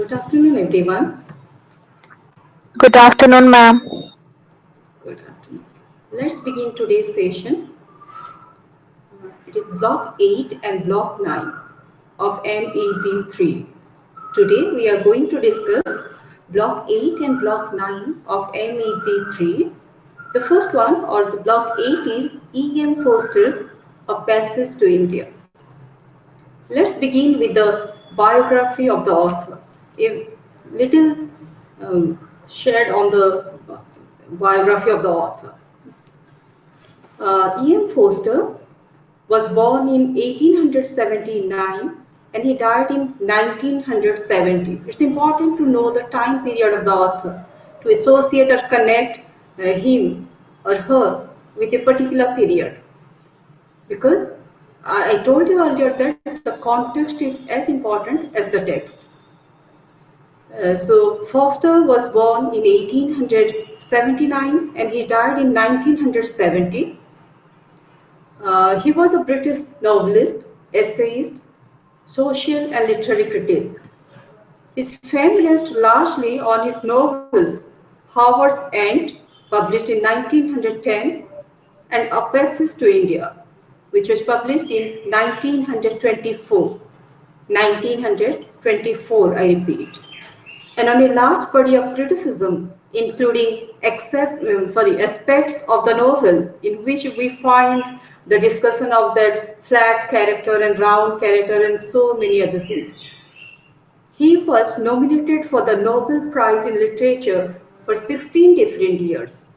Good afternoon, everyone. Good afternoon, ma'am. Good afternoon. Let's begin today's session. It is Block 8 and Block 9 of MEG3. Today we are going to discuss Block 8 and Block 9 of MEG3. The first one, or the Block 8, is E.M. Foster's A Passage to India. Let's begin with the biography of the author. A little shared on the biography of the author. E.M. Foster was born in 1879 and he died in 1970. It's important to know the time period of the author to associate or connect him or her with a particular period, because I told you earlier that the context is as important as the text. So Foster was born in 1879 and he died in 1970. He was a British novelist, essayist, social and literary critic. His fame rests largely on his novels Howard's End, published in 1910, and A Passage to India, which was published in 1924. 1924, I repeat. And on a large body of criticism, including aspects of the novel in which we find the discussion of that flat character and round character and so many other things. He was nominated for the Nobel Prize in Literature for 16 different years,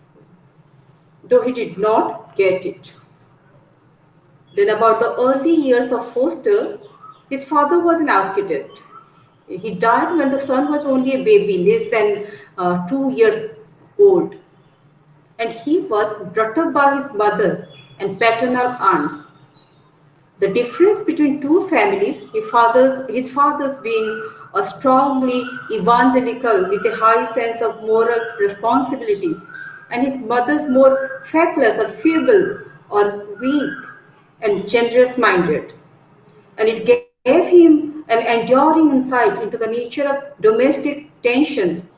though he did not get it. Then, about the early years of Foster, his father was an architect. He died when the son was only a baby, less than 2 years old, and he was brought up by his mother and paternal aunts. The difference between two families, his father's being a strongly evangelical with a high sense of moral responsibility, and his mother's more feckless or feeble or weak and generous minded. And it gave him an enduring insight into the nature of domestic tensions,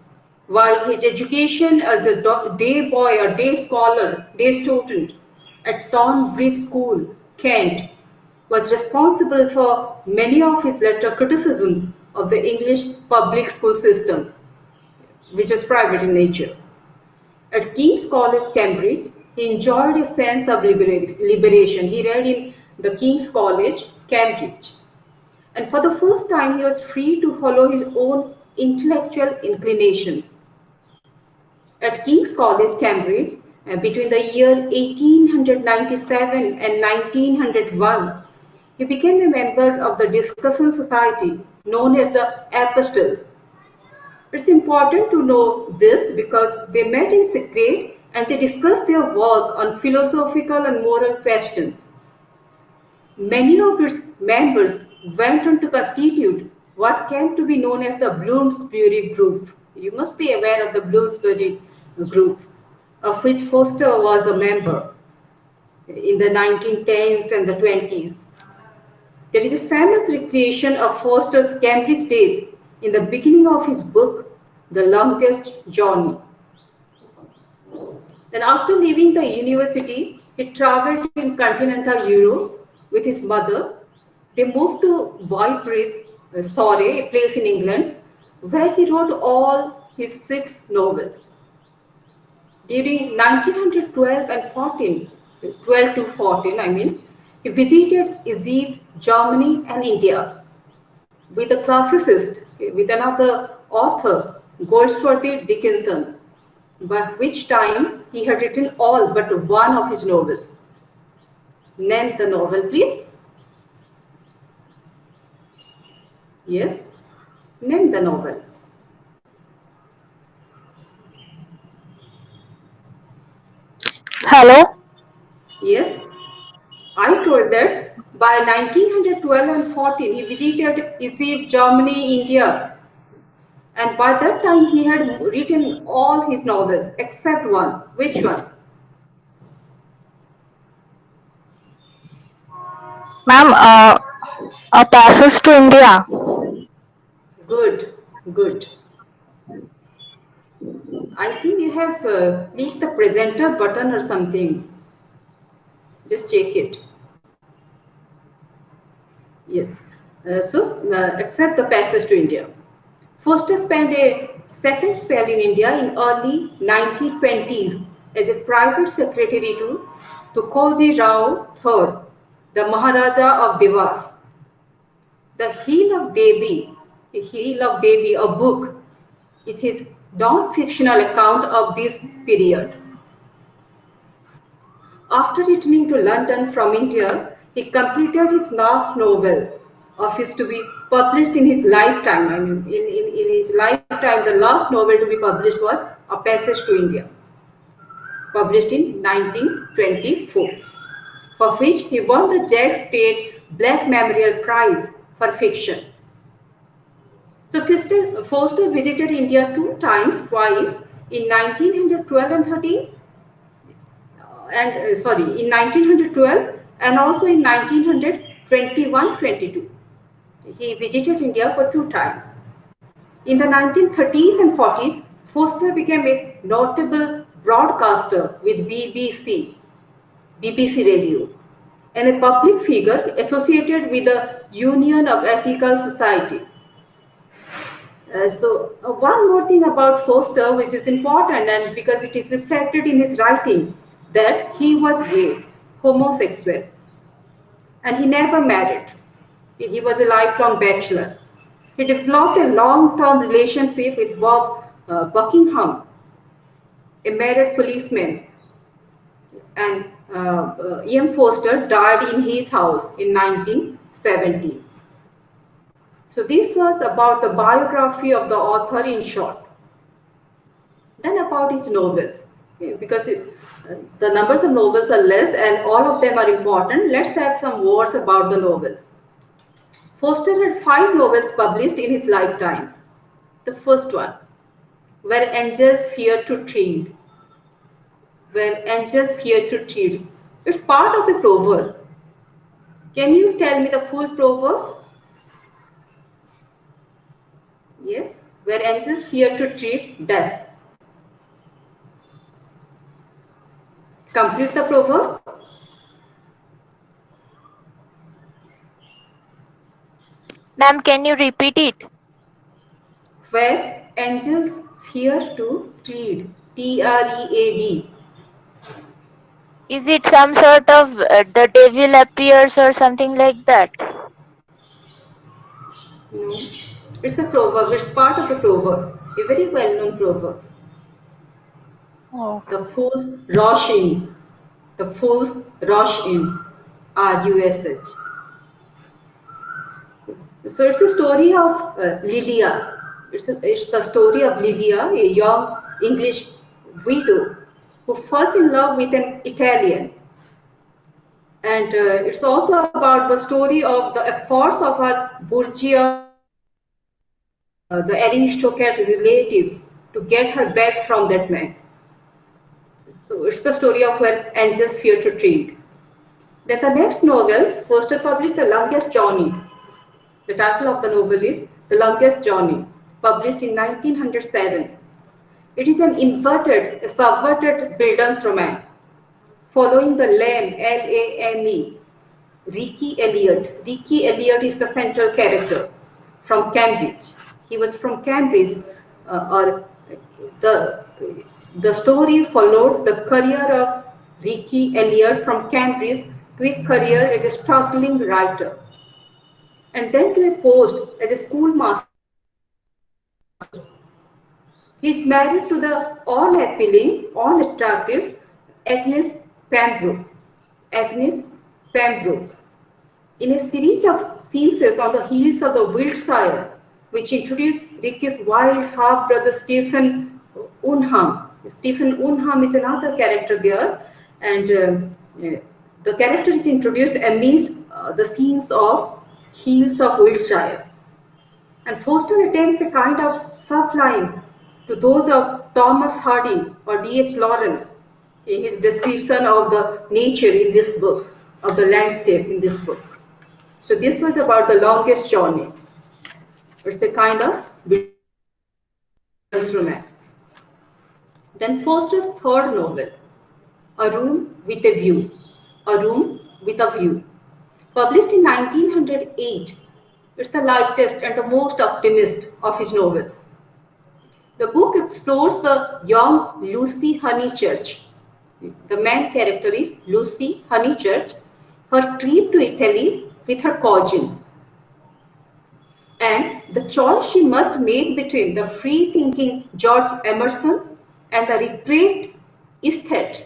while his education as a day boy or day scholar, day student at Tonbridge School, Kent, was responsible for many of his later criticisms of the English public school system, which was private in nature. At King's College, Cambridge, he enjoyed a sense of liberation. He read in the King's College, Cambridge, and for the first time he was free to follow his own intellectual inclinations. At King's College, Cambridge, between the year 1897 and 1901, he became a member of the discussion society known as the Apostle. It's important to know this because they met in secret and they discussed their work on philosophical and moral questions. Many of its members went on to constitute what came to be known as the Bloomsbury Group. You must be aware of the Bloomsbury Group, of which Foster was a member in the 1910s and the 20s. There is a famous recreation of Foster's Cambridge days in the beginning of his book, The Longest Journey. Then, after leaving the university, he traveled in continental Europe with his mother. They moved to Weybridge, Surrey, a place in England, where he wrote all his six novels. During 1912 and 14, 12 to 14, he visited Egypt, Germany, and India with a classicist, with another author, Goldsworthy Dickinson, by which time he had written all but one of his novels. Name the novel, please. Yes, name the novel. Hello? Yes, I told that by 1912 and 14 he visited Egypt, Germany, India, and by that time he had written all his novels except one. Which one? Ma'am, a passage to India. Good. Good. I think you have clicked the presenter button or something. Just check it. Yes. Accept the passage to India. Foster spent a second spell in India in early 1920s as a private secretary to Koji Rao III, the Maharaja of Devas. The Heel of Devi, a book, is his non-fictional account of this period. After returning to London from India, he completed his last novel of his to be published in his lifetime. I mean, in his lifetime, the last novel to be published was A Passage to India, published in 1924, for which he won the Jack State Black Memorial Prize for fiction. So Foster visited India two times, twice in 1912 and 13, in 1912 and also in 1921-22. He visited India for two times. In the 1930s and 40s, Foster became a notable broadcaster with BBC Radio, and a public figure associated with the Union of Ethical Society. One more thing about Foster, which is important, and because it is reflected in his writing, that he was gay, homosexual, and he never married. He was a lifelong bachelor. He developed a long-term relationship with Bob Buckingham, a married policeman, and E.M. Foster died in his house in 1970. So this was about the biography of the author in short. Then about his novels, because the numbers of novels are less and all of them are important, let's have some words about the novels. Foster had 5 novels published in his lifetime. The first one, Where Angels Fear to Tread. Where Angels Fear to Tread. It's part of a proverb. Can you tell me the full proverb? Yes. Where angels fear to tread, does. Complete the proverb. Ma'am, can you repeat it? Where angels fear to tread, Tread. Is it some sort of the devil appears or something like that? No, it's a proverb. It's part of a proverb, a very well-known proverb. Oh. The fools rush in. The fools rush in. Rush. So it's a story of Lydia. It's the story of Lydia, a young English widow who falls in love with an Italian. And it's also about the story of the efforts of her bourgeois, the aristocrat relatives to get her back from that man. So it's the story of Where Angels Fear to Tread. Then the next novel, Foster published The Longest Journey. The title of the novel is The Longest Journey, published in 1907. It is an inverted, a subverted Bildungsroman, following the lame, Lame, Ricky Elliot. Ricky Elliot is the central character from Cambridge. He was from Cambridge, or the the story followed the career of Ricky Elliot from Cambridge to a career as a struggling writer, and then to a post as a schoolmaster. He is married to the all-appealing, all-attractive Agnes Pembroke. Agnes Pembroke. In a series of scenes on the hills of the Wiltshire, which introduced Ricky's wild half-brother Stephen Unham. Stephen Unham is another character there, and the character is introduced amidst the scenes of hills of Wiltshire. And Foster attempts a kind of sublime to those of Thomas Hardy or D.H. Lawrence in his description of the nature in this book, of the landscape in this book. So this was about The Longest Journey. It's a kind of Bildungsroman. Then Forster's third novel, A Room with a View, A Room with a View, published in 1908. It's the lightest and the most optimist of his novels. The book explores the young Lucy Honeychurch. The main character is Lucy Honeychurch, her trip to Italy with her cousin, and the choice she must make between the free-thinking George Emerson and the repressed aesthete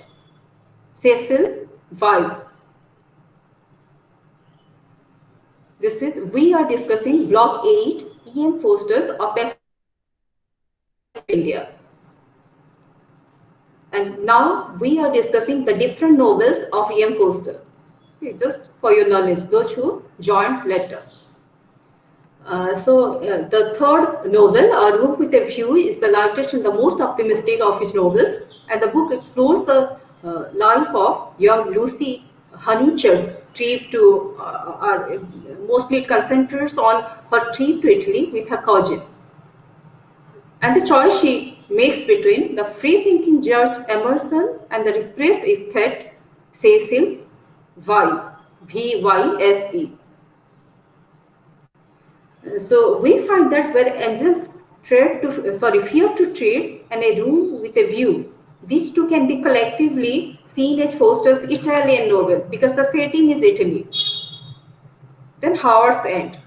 Cecil Weiss. This is we are discussing Block 8, E.M. Forster's A Passage to India. And now we are discussing the different novels of E.M. Forster. Okay, just for your knowledge, those who joined later. The third novel, A Room with a View, is the lightest and the most optimistic of his novels, and the book explores the life of young Lucy Honeychurch's trip to, mostly it concentrates on her trip to Italy with her cousin, and the choice she makes between the free-thinking George Emerson and the repressed aesthete Cecil Vyse, V-Y-S-E. So we find that where angels fear to trade and a room with a view, these two can be collectively seen as Forster's Italian novel because the setting is Italy. Then Howard's End.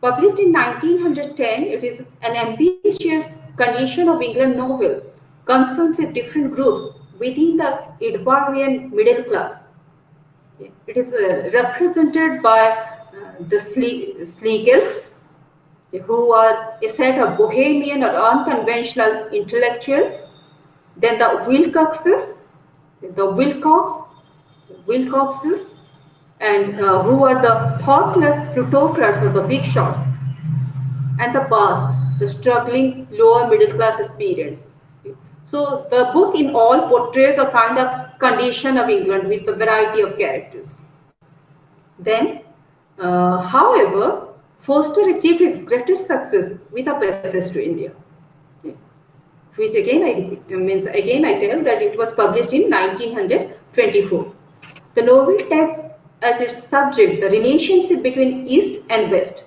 Published in 1910, it is an ambitious condition of England novel concerned with different groups within the Edwardian middle class. It is represented by the Schlegels, who are a set of bohemian or unconventional intellectuals. Then the Wilcoxes, and who are the thoughtless plutocrats or the big shots. And the past, the struggling lower middle class experience. So the book in all portrays a kind of condition of England with a variety of characters. Then, however, Forster achieved his greatest success with A Passage to India, which again I tell that it was published in 1924. The novel takes as its subject the relationship between East and West,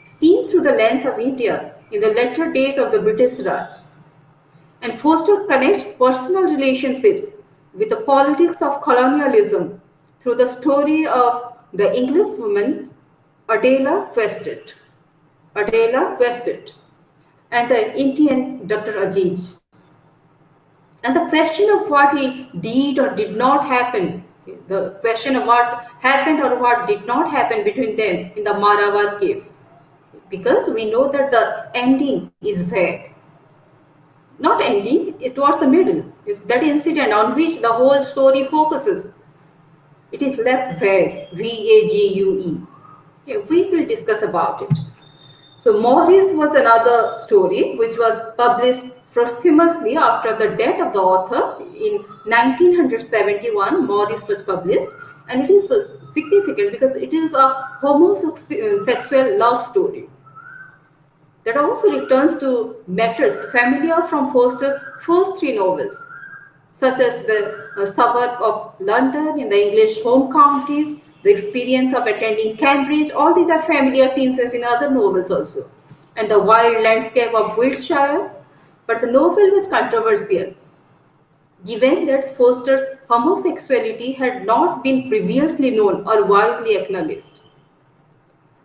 seen through the lens of India in the latter days of the British Raj. And Forster connects personal relationships with the politics of colonialism through the story of the Englishwoman Adela Quested, and the Indian Dr. Aziz. And the question of what he did or did not happen, the question of what happened or what did not happen between them in the Maravar caves, because we know that the ending is vague. Not ending, it towards the middle is that incident on which the whole story focuses. It is left vague, V-A-G-U-E. Okay, we will discuss about it. So Morris was another story which was published posthumously after the death of the author in 1971. Morris was published, and it is significant because it is a homosexual love story that also returns to matters familiar from Forster's first three novels, such as the suburb of London in the English home counties, the experience of attending Cambridge. All these are familiar scenes as in other novels also, and the wild landscape of Wiltshire. But the novel was controversial, given that Forster's homosexuality had not been previously known or widely acknowledged.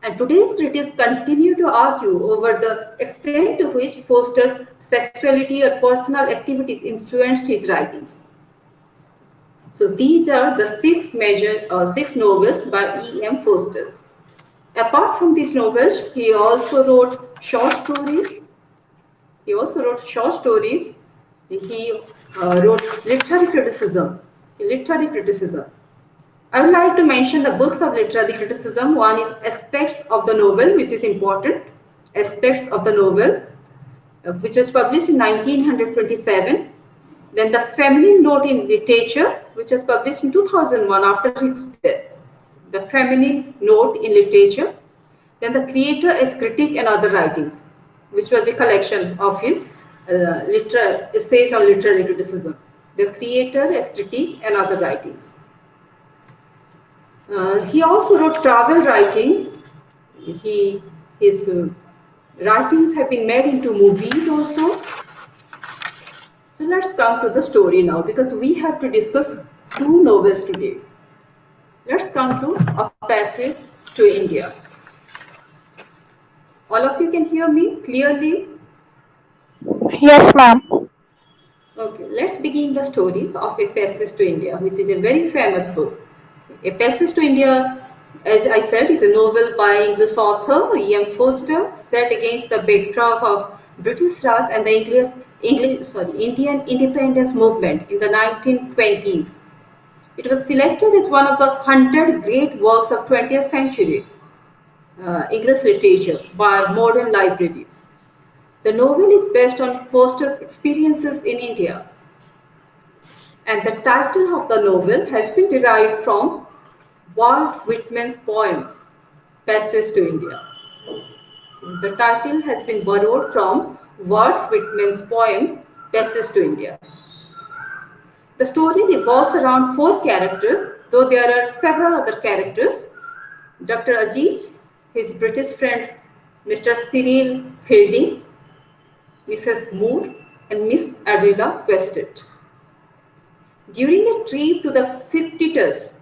And today's critics continue to argue over the extent to which Forster's sexuality or personal activities influenced his writings. So these are the six novels by E.M. Forster. Apart from these novels, he also wrote short stories. He also wrote short stories. He wrote literary criticism. Literary criticism. I would like to mention the books of literary criticism. One is Aspects of the Novel, which is important. Aspects of the Novel, which was published in 1927. Then The Feminine Note in Literature, which was published in 2001 after his death. The Feminine Note in Literature. Then The Creator as Critic and Other Writings, which was a collection of his essays on literary criticism, the creator as critique, and other writings. He also wrote travel writings. His writings have been made into movies also. So let's come to the story now because we have to discuss two novels today. Let's come to A Passage to India. All of you can hear me clearly? Yes, ma'am. Okay, let's begin the story of A Passage to India, which is a very famous book. A Passage to India, as I said, is a novel by English author E.M. Forster, set against the backdrop of British Raj and the Indian independence movement in the 1920s. It was selected as one of the 100 great works of 20th century English literature by Modern Library. The novel is based on Forster's experiences in India, and the title of the novel has been derived from Walt Whitman's poem Passage to India. The title has been borrowed from Walt Whitman's poem Passage to India. The story revolves around four characters, though there are several other characters. Dr. Aziz, his British friend Mr. Cyril Fielding, Mrs. Moore, and Miss Adela Quested. During a trip to the fictitious,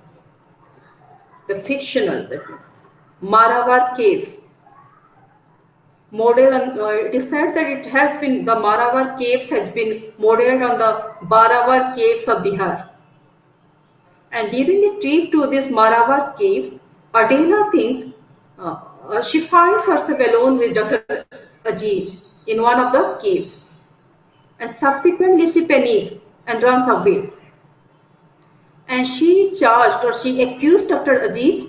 the fictional, that means, Maravar caves, it is said that it has been, the Maravar caves has been modeled on the Baravar caves of Bihar. And during a trip to these Maravar caves, Adela thinks she finds herself alone with Dr. Aziz in one of the caves. And subsequently she panics and runs away. And she charged or she accused Dr. Aziz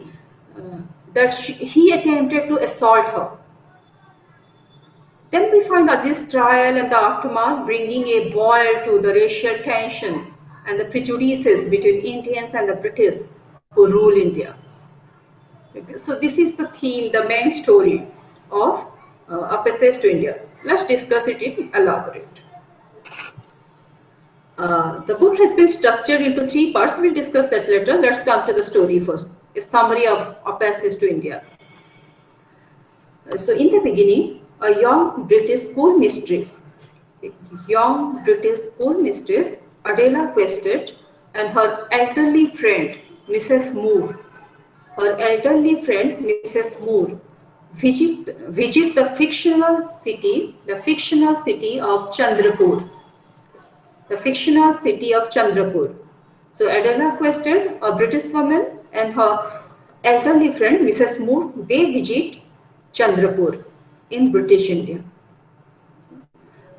that he attempted to assault her. Then we find Ajit's trial and the aftermath bringing a boil to the racial tension and the prejudices between Indians and the British who rule India. So this is the theme, the main story of A Passage to India. Let's discuss it in elaborate. The book has been structured into three parts. We'll discuss that later. Let's come to the story first. A summary of A Passage to India. So in the beginning, a young British schoolmistress, Adela Quested, and her elderly friend, Mrs. Moore, visit the fictional city of Chandrapur, the fictional city of Chandrapur. So Adela Quested, a British woman, and her elderly friend, Mrs. Moore, they visit Chandrapur in British India.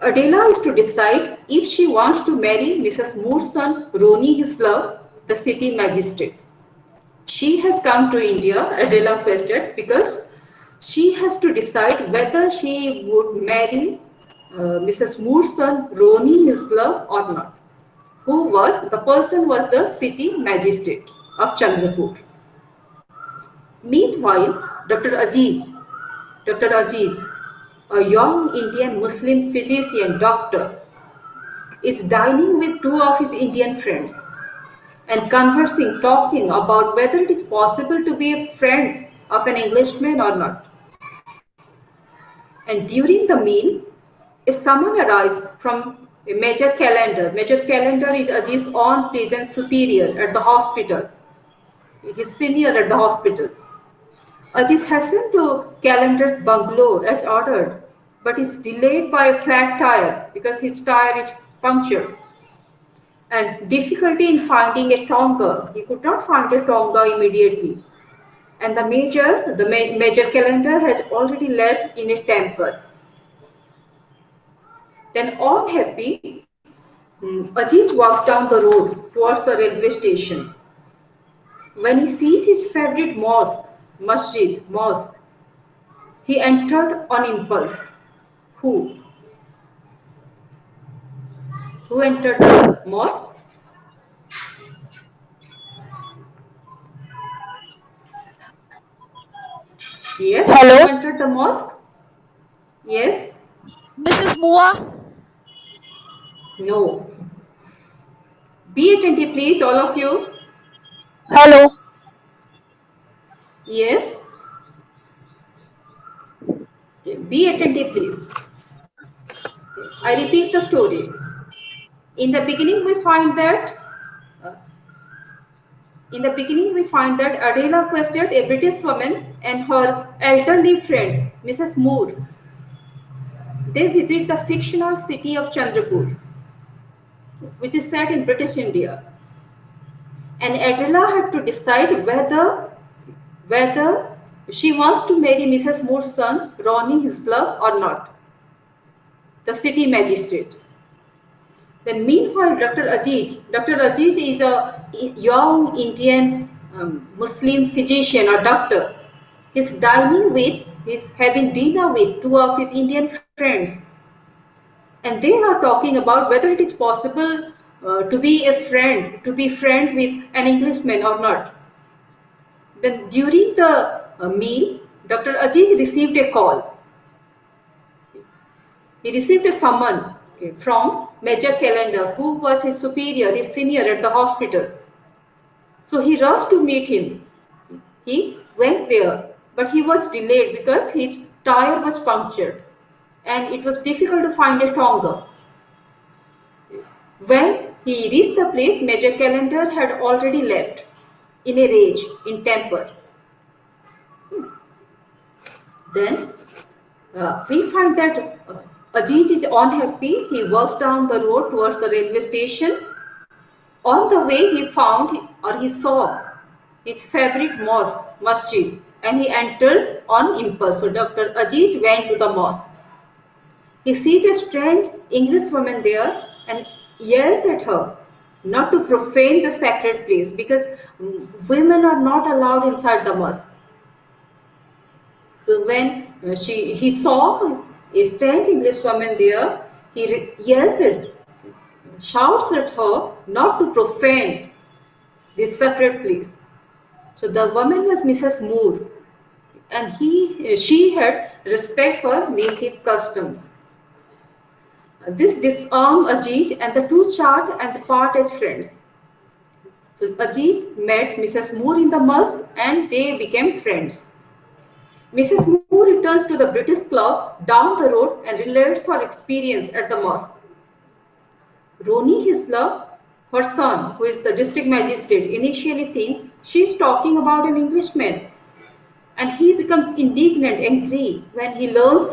Adela is to decide if she wants to marry Mrs. Moore's son, Roni Hislop, the city magistrate. She has come to India, Adela questioned, because she has to decide whether she would marry Mrs. Moore's son, Roni Hislop, or not. The person was the city magistrate of Chandrapur. Meanwhile, Dr. Aziz, a young Indian Muslim physician doctor, is dining with two of his Indian friends and talking about whether it is possible to be a friend of an Englishman or not. And during the meal, a summon arrives from a Major Calendar. Major Calendar is Ajiz's own pleasant superior at the hospital, his senior at the hospital. Aziz hastened to Calendar's bungalow as ordered, but is delayed by a flat tire because his tire is punctured and difficulty in finding a tonga. He could not find a tonga immediately. And the major calendar has already left in a temper. Then all happy, Aziz walks down the road towards the railway station. When he sees his favorite mosque, he entered on impulse. Who? Who entered the mosque? Yes, who Hello? entered the mosque? Yes. Mrs. Mua. No. Be attentive, please, all of you. Hello. Yes. Okay. Be attentive, please. Okay. I repeat the story. In the beginning, we find that uh, Adela questioned a British woman and her elderly friend, Mrs. Moore. They visit the fictional city of Chandrapur, which is set in British India. And Adela had to decide whether she wants to marry Mrs. Moore's son, Ronnie Hislop, or not, the city magistrate. Then meanwhile, Dr. Aziz is a young Indian Muslim physician or doctor. He's having dinner with two of his Indian friends, and they are talking about whether it is possible to be friend with an Englishman or not. Then during the meal, Dr. Aziz received a call. He received a summon, okay, from Major Calendar, who was his superior, his senior at the hospital. So he rushed to meet him. He went there, but he was delayed because his tire was punctured and it was difficult to find a tonga. When he reached the place, Major Calendar had already left in a rage, in temper. Then we find that Aziz is unhappy. He walks down the road towards the railway station. On the way, he saw his favorite mosque, masjid, and he enters on impulse. So Dr. Aziz went to the mosque. He sees a strange English woman there and yells at her not to profane the sacred place because women are not allowed inside the mosque. So when he saw a strange English woman there, shouts at her not to profane this sacred place. So the woman was Mrs. Moore, and she had respect for native customs. This disarmed Aziz, and the two chat and part as friends. So Aziz met Mrs. Moore in the mosque, and they became friends. Mrs. Moore returns to the British Club down the road and relates her experience at the mosque. Roni Hislop, her son, who is the district magistrate, initially thinks she is talking about an Englishman, and he becomes indignant, angry when he learns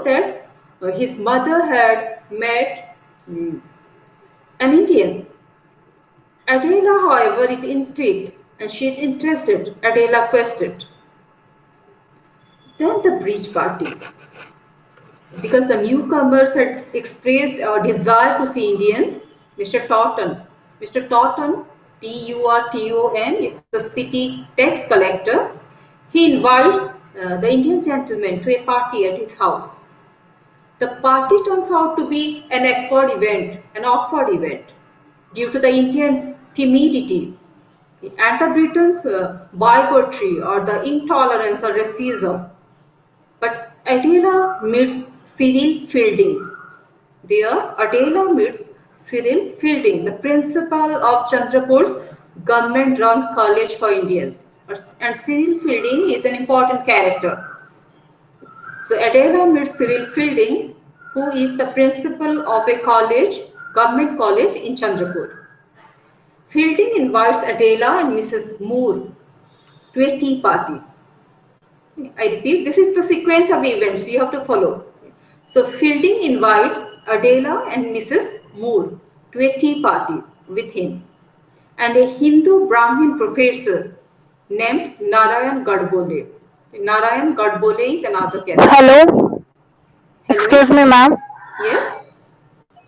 that his mother had met an Indian. Adela, however, is intrigued and she is interested. Adela questioned. Then the bridge party, because the newcomers had expressed a desire to see Indians. Mr. Totten, Mr. Totten, Turton, is the city tax collector. He invites the Indian gentleman to a party at his house. The party turns out to be an awkward event, due to the Indians' timidity and the Britons' bigotry or the intolerance or racism. But Adela meets Cyril Fielding. There, Adela meets Cyril Fielding, the principal of Chandrapur's government-run college for Indians. And Cyril Fielding is an important character. So Adela meets Cyril Fielding, who is the principal of a government college in Chandrapur. Fielding invites Adela and Mrs. Moore to a tea party. I repeat, this is the sequence of events you have to follow. So Fielding invites Adela and Mrs. Moore to a tea party with him and a Hindu Brahmin professor named Narayan Gadbole. Narayan Gadbole is another character. Hello. Excuse Hello? me, ma'am. Yes?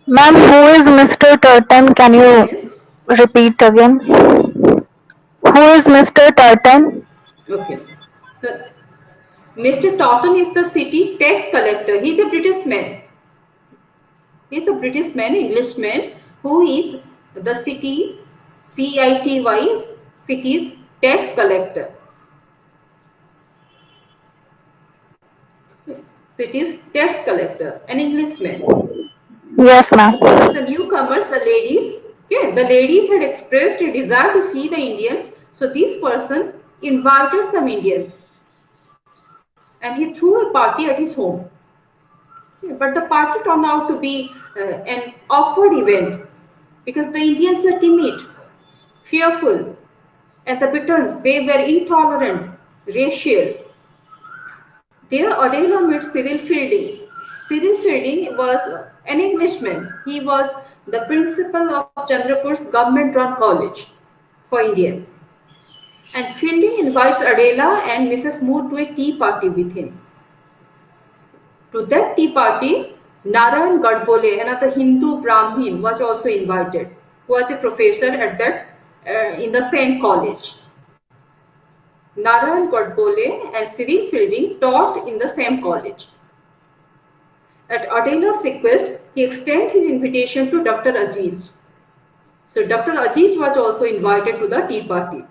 Ma'am, who is Mr. Turton? Can you Yes? repeat again? Who is Mr. Turton? Okay. So Mr. Totten is the city tax collector. He's a British man. He's a British man, Englishman, who is the city's tax collector. City's tax collector, an Englishman. Yes, Because ma'am. the newcomers, the ladies, okay, the ladies had expressed a desire to see the Indians. So this person invited some Indians and he threw a party at his home. Yeah, but the party turned out to be an awkward event because the Indians were timid, fearful, and the Britons, they were intolerant, racial. There, Adela met Cyril Fielding. Cyril Fielding was an Englishman. He was the principal of Chandrapur's government-run college for Indians. And Fielding invites Adela and Mrs. Moore to a tea party with him. To that tea party, Narayan Gadbole, another Hindu Brahmin, was also invited, who was a professor at that in the same college. Narayan Gadbole and Cyril Fielding taught in the same college. At Adela's request, he extended his invitation to Dr. Aziz. So Dr. Aziz was also invited to the tea party.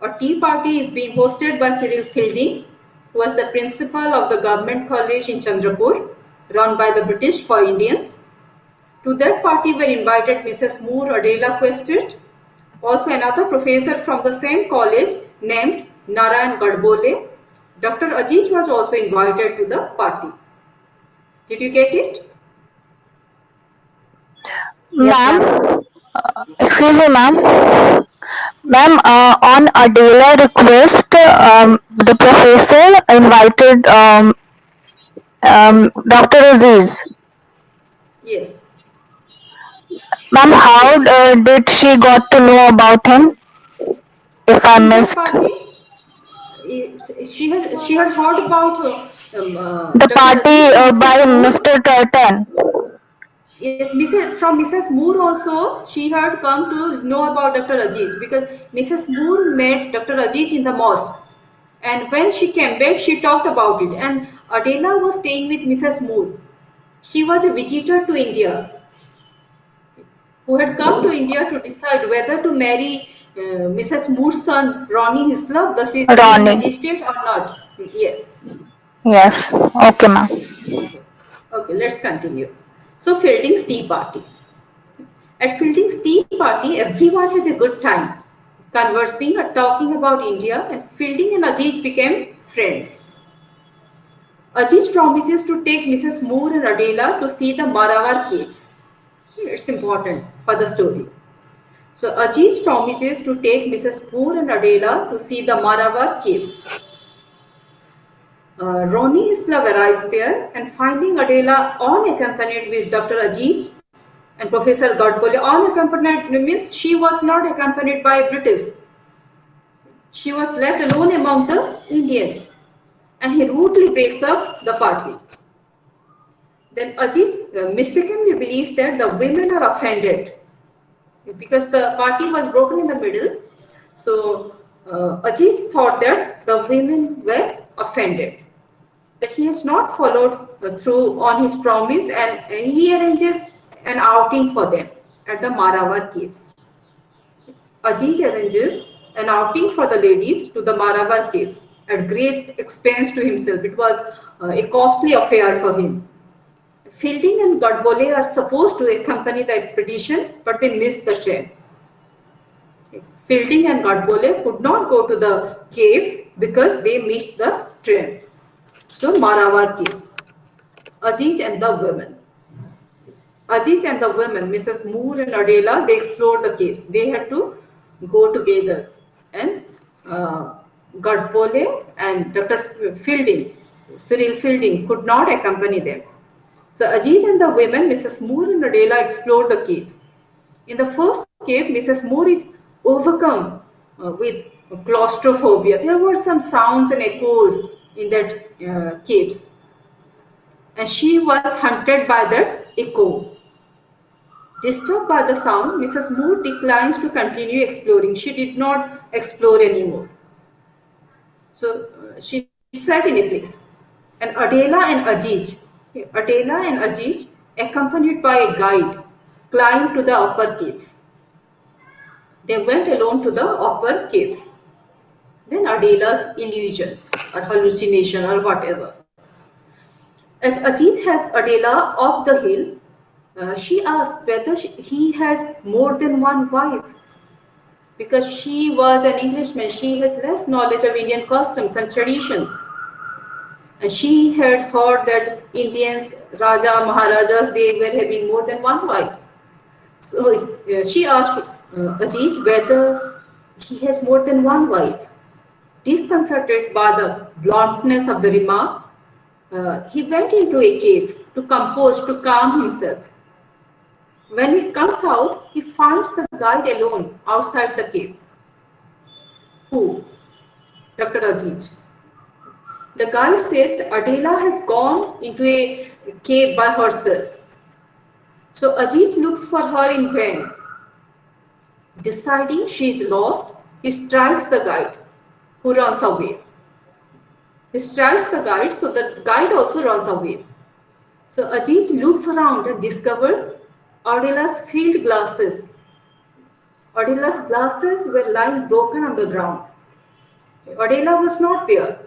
A tea party is being hosted by Cyril Fielding, who was the principal of the government college in Chandrapur, run by the British for Indians. To that party were invited Mrs. Moore Adela Quested, also another professor from the same college named Narayan Gadbole. Dr. Aziz was also invited to the party. Did you get it? Yes, ma'am. Excuse me, ma'am. Ma'am, on Adela request, the professor invited Dr. Aziz. Yes. Ma'am, how Yes. did she got to know about him? If I In that missed party, she had heard about the Dr. party Aziz from by Mrs. Moore. Mr. Turton. Yes, from Mrs. Moore also she had come to know about Dr. Aziz because Mrs. Moore met Dr. Aziz in the mosque, and when she came back, she talked about it. And Adela was staying with Mrs. Moore. She was a visitor to India who had come to India to decide whether to marry Mrs. Moore's son Ronnie Hislop, the sitting Ronnie. magistrate, or not. Yes. Yes. Okay, ma'am. Okay. Okay, let's continue. So, Fielding's tea party. At Fielding's tea party, everyone has a good time, conversing or talking about India, and Fielding and Aziz became friends. Aziz promises to take Mrs. Moore and Adela to see the Maravar caves. It's important for the story. So Aziz promises to take Mrs. Moore and Adela to see the Maravar caves. Ronnie Islav arrives there and finding Adela unaccompanied with Dr. Aziz and Professor Godbole, unaccompanied means she was not accompanied by British. She was left alone among the Indians and he rudely breaks up the party. Then Aziz mistakenly believes that the women are offended because the party was broken in the middle. So Aziz thought that the women were offended, that he has not followed through on his promise, and he arranges an outing for them at the Maravar caves. Aziz arranges an outing for the ladies to the Maravar caves at great expense to himself. It was a costly affair for him. Fielding and Gadbole are supposed to accompany the expedition, but they missed the train. Fielding and Gadbole could not go to the cave because they missed the train. So Maravar caves. Aziz and the women. Aziz and the women, Mrs. Moore and Adela, they explored the caves. They had to go together. And Gadbole and Dr. Fielding, Cyril Fielding, could not accompany them. So Aziz and the women, Mrs. Moore and Adela, explored the caves. In the first cave, Mrs. Moore is overcome with claustrophobia. There were some sounds and echoes in that caves, and she was hunted by that echo. Disturbed by the sound, Mrs. Moore declines to continue exploring. She did not explore anymore. So she sat in a place. And Adela and Aziz, accompanied by a guide, climbed to the upper caves. They went alone to the upper caves. Then Adela's illusion or hallucination or whatever. As Aziz helps Adela up the hill, She asked whether he has more than one wife because she was an Englishman. She has less knowledge of Indian customs and traditions. And she had heard that Indians, Raja, Maharajas, they were having more than one wife. So she asked Aziz whether he has more than one wife. Disconcerted by the bluntness of the remark, he went into a cave to compose, to calm himself. When he comes out, he finds the guide alone outside the caves. Who? Dr. Aziz. The guide says Adela has gone into a cave by herself. So Aziz looks for her in vain. Deciding she is lost, he strikes the guide, who runs away. He strikes the guide, so the guide also runs away. So Aziz looks around and discovers Adela's field glasses. Adela's glasses were lying broken on the ground. Adela was not there.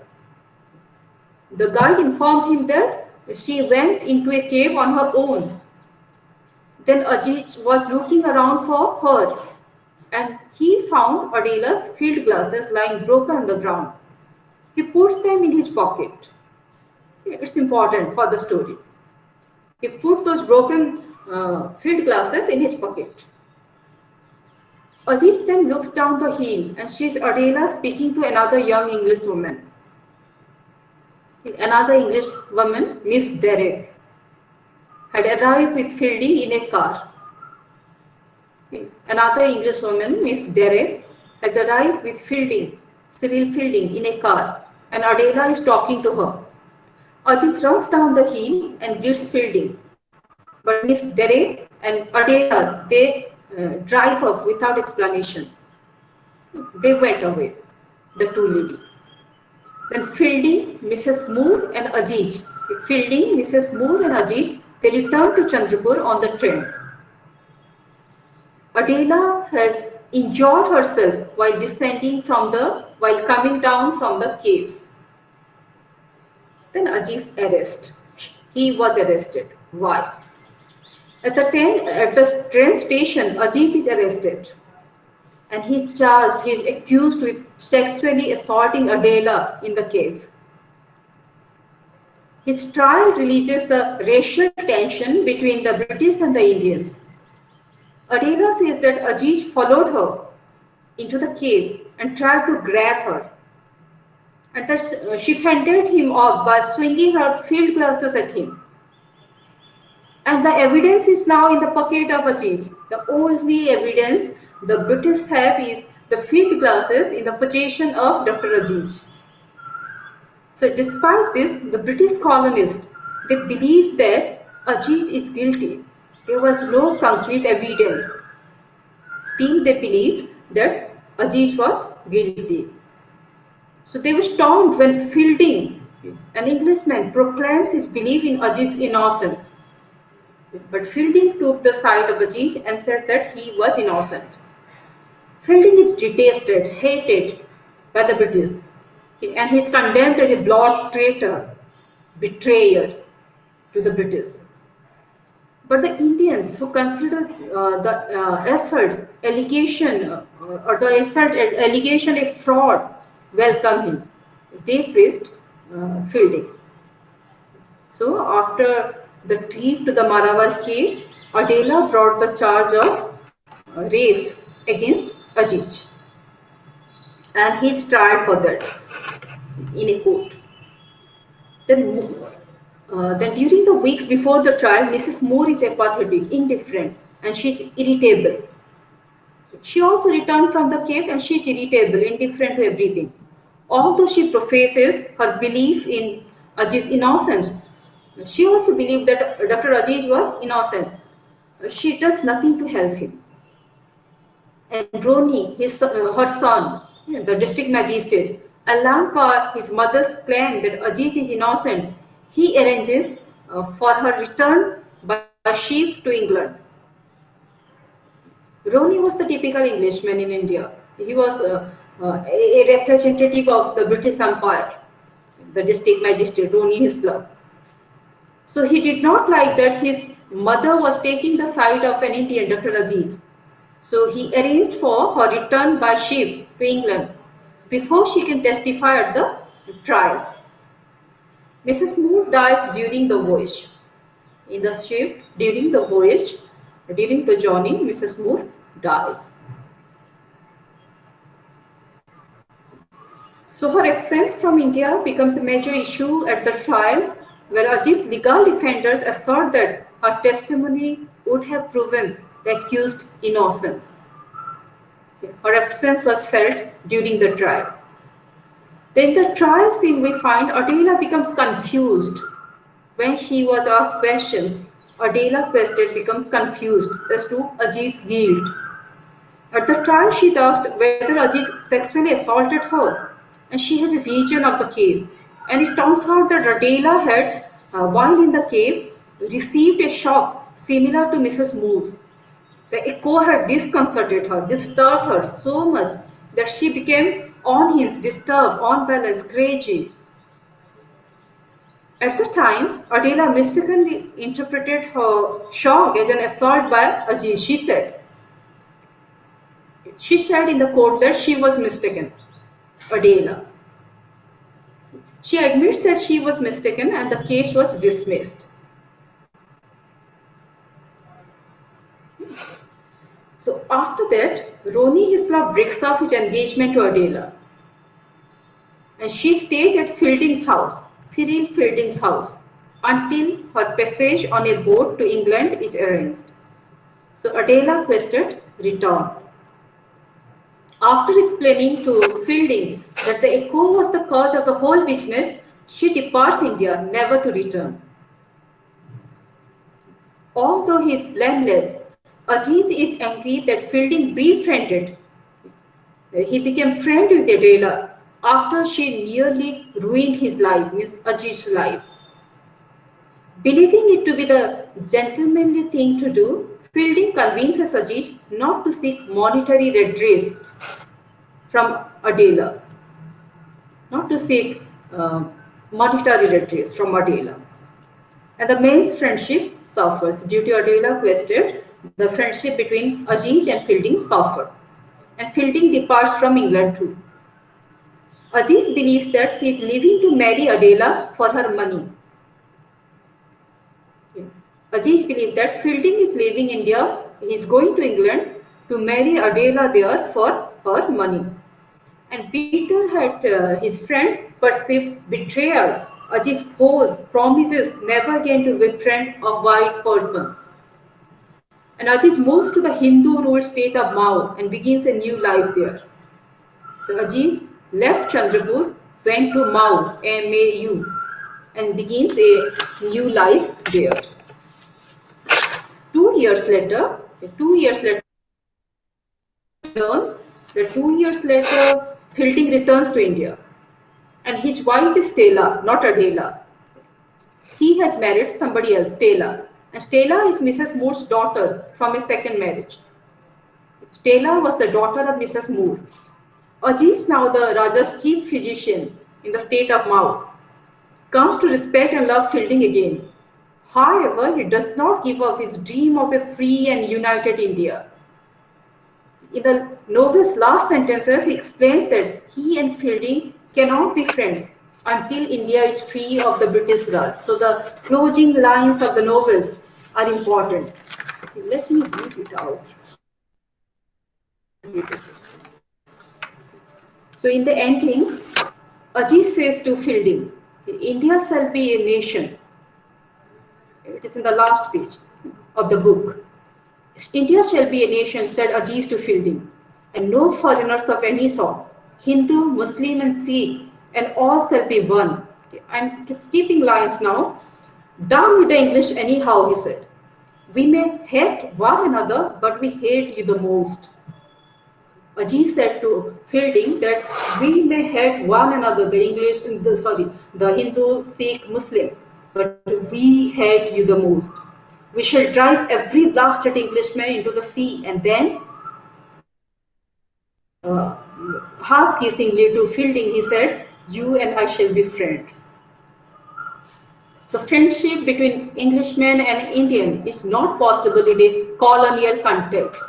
The guide informed him that she went into a cave on her own. Then Ajit was looking around for her and he found Adela's field glasses lying broken on the ground. He puts them in his pocket. It's important for the story. He put those broken field glasses in his pocket. Ajit then looks down the hill and sees Adela speaking to another young English woman. Another English woman, Miss Derrick, had arrived with Fielding in a car. Another English woman, Miss Derrick, has arrived with Fielding, Cyril Fielding, in a car, and Adela is talking to her. Ajit runs down the hill and greets Fielding, but Miss Derrick and Adela, they drive off without explanation. They went away, the two ladies. Then Fielding, Mrs. Moore and Ajit. Fielding, Mrs. Moore and Ajit, they returned to Chandrapur on the train. Adela has enjoyed herself while coming down from the caves. Then Ajit's arrest. He was arrested. Why? At the train station, Ajit is arrested. And he's accused with sexually assaulting Adela in the cave. His trial releases the racial tension between the British and the Indians. Adela says that Ajit followed her into the cave and tried to grab her, and that she fended him off by swinging her field glasses at him. And the evidence is now in the pocket of Ajit. The only evidence the British have is the field glasses in the possession of Dr. Ajit. So despite this, the British colonists, they believed that Ajit is guilty. There was no concrete evidence. Still, they believed that Ajit was guilty. So they were stunned when Fielding, an Englishman, proclaims his belief in Ajit's innocence. But Fielding took the side of Ajit and said that he was innocent. Fielding is detested, hated by the British, and he is condemned as a blood traitor, betrayer to the British. But the Indians who considered the assault allegation a fraud welcome him. They faced Fielding. So after the trip to the Maravar cave, Adela brought the charge of rape against Ajit, and he is tried for that in a court. Then during the weeks before the trial, Mrs. Moore is apathetic, indifferent, and she is irritable. She also returned from the cave and she is irritable, indifferent to everything. Although she professes her belief in Ajit's innocence, she also believed that Dr. Ajit was innocent. She does nothing to help him. And Roni, her son, the district magistrate, alarmed by his mother's claim that Ajit is innocent, he arranges for her return by ship to England. Roni was the typical Englishman in India. He was a representative of the British Empire, the district magistrate, Roni Hislop. So he did not like that his mother was taking the side of an Indian, Dr. Aziz. So he arranged for her return by ship to England before she can testify at the trial. Mrs. Moore dies during the voyage. In the ship, during the voyage, during the journey, Mrs. Moore dies. So her absence from India becomes a major issue at the trial, where Ajit's legal defenders assert that her testimony would have proven the accused innocence. Her absence was felt during the trial. Then the trial scene we find Adela becomes confused. When she was asked questions, Adela Quested becomes confused as to Ajit's guilt. At the trial, she is asked whether Ajit sexually assaulted her, and she has a vision of the cave. And it turns out that Adela had, while in the cave, received a shock similar to Mrs. Moore. The echo had disconcerted her, disturbed her so much that she became unhinged, disturbed, unbalanced, raging. At the time, Adela mistakenly interpreted her shock as an assault by Ajit. She said in the court that she was mistaken. Adela. She admits that she was mistaken and the case was dismissed. So after that, Roni Hisla breaks off his engagement to Adela and she stays at Fielding's house, Cyril Fielding's house, until her passage on a boat to England is arranged. So Adela Quested returned. After explaining to Fielding that the echo was the cause of the whole business, she departs India, never to return. Although he is blameless, Aziz is angry that Fielding befriended. He became friend with Adela after she nearly ruined his life, means Aziz's life. Believing it to be the gentlemanly thing to do, Fielding convinces Aziz not to seek monetary redress from Adela, not to seek uh, monetary redress from Adela. And the men's friendship suffers. Due to Adela Quested, the friendship between Aziz and Fielding suffered. And Fielding departs from England too. Aziz believes that he is leaving to marry Adela for her money. Aziz believes that Fielding is leaving India, he is going to England to marry Adela there for her money. And Peter had his friends perceive betrayal. Aziz vows, promises never again to befriend a white person. And Aziz moves to the Hindu-ruled state of Mao and begins a new life there. So Aziz left Chandrapur, went to Mao, MAU, and begins a new life there. 2 years later, 2 years later, we learn that 2 years later, Fielding returns to India. And his wife is Stella, not Adela. He has married somebody else, Stella. And Stella is Mrs. Moore's daughter from a second marriage. Stella was the daughter of Mrs. Moore. Aziz, now the Raja's chief physician in the state of Mao, comes to respect and love Fielding again. However, he does not give up his dream of a free and united India. In the novel's last sentences, he explains that he and Fielding cannot be friends until India is free of the British Raj. So the closing lines of the novels are important. Let me read it out. So in the ending, Ajit says to Fielding, India shall be a nation. It is in the last page of the book. India shall be a nation, said Ajit to Fielding, and no foreigners of any sort, Hindu, Muslim, and Sikh, and all shall be one. I'm skipping lines now. Down with the English anyhow, he said. We may hate one another, but we hate you the most. Ajit said to Fielding that we may hate one another, the Hindu, Sikh, Muslim, but we hate you the most. We shall drive every blasted Englishman into the sea, and then, uh, half kissingly to Fielding, he said, you and I shall be friends. So friendship between Englishman and Indian is not possible in a colonial context.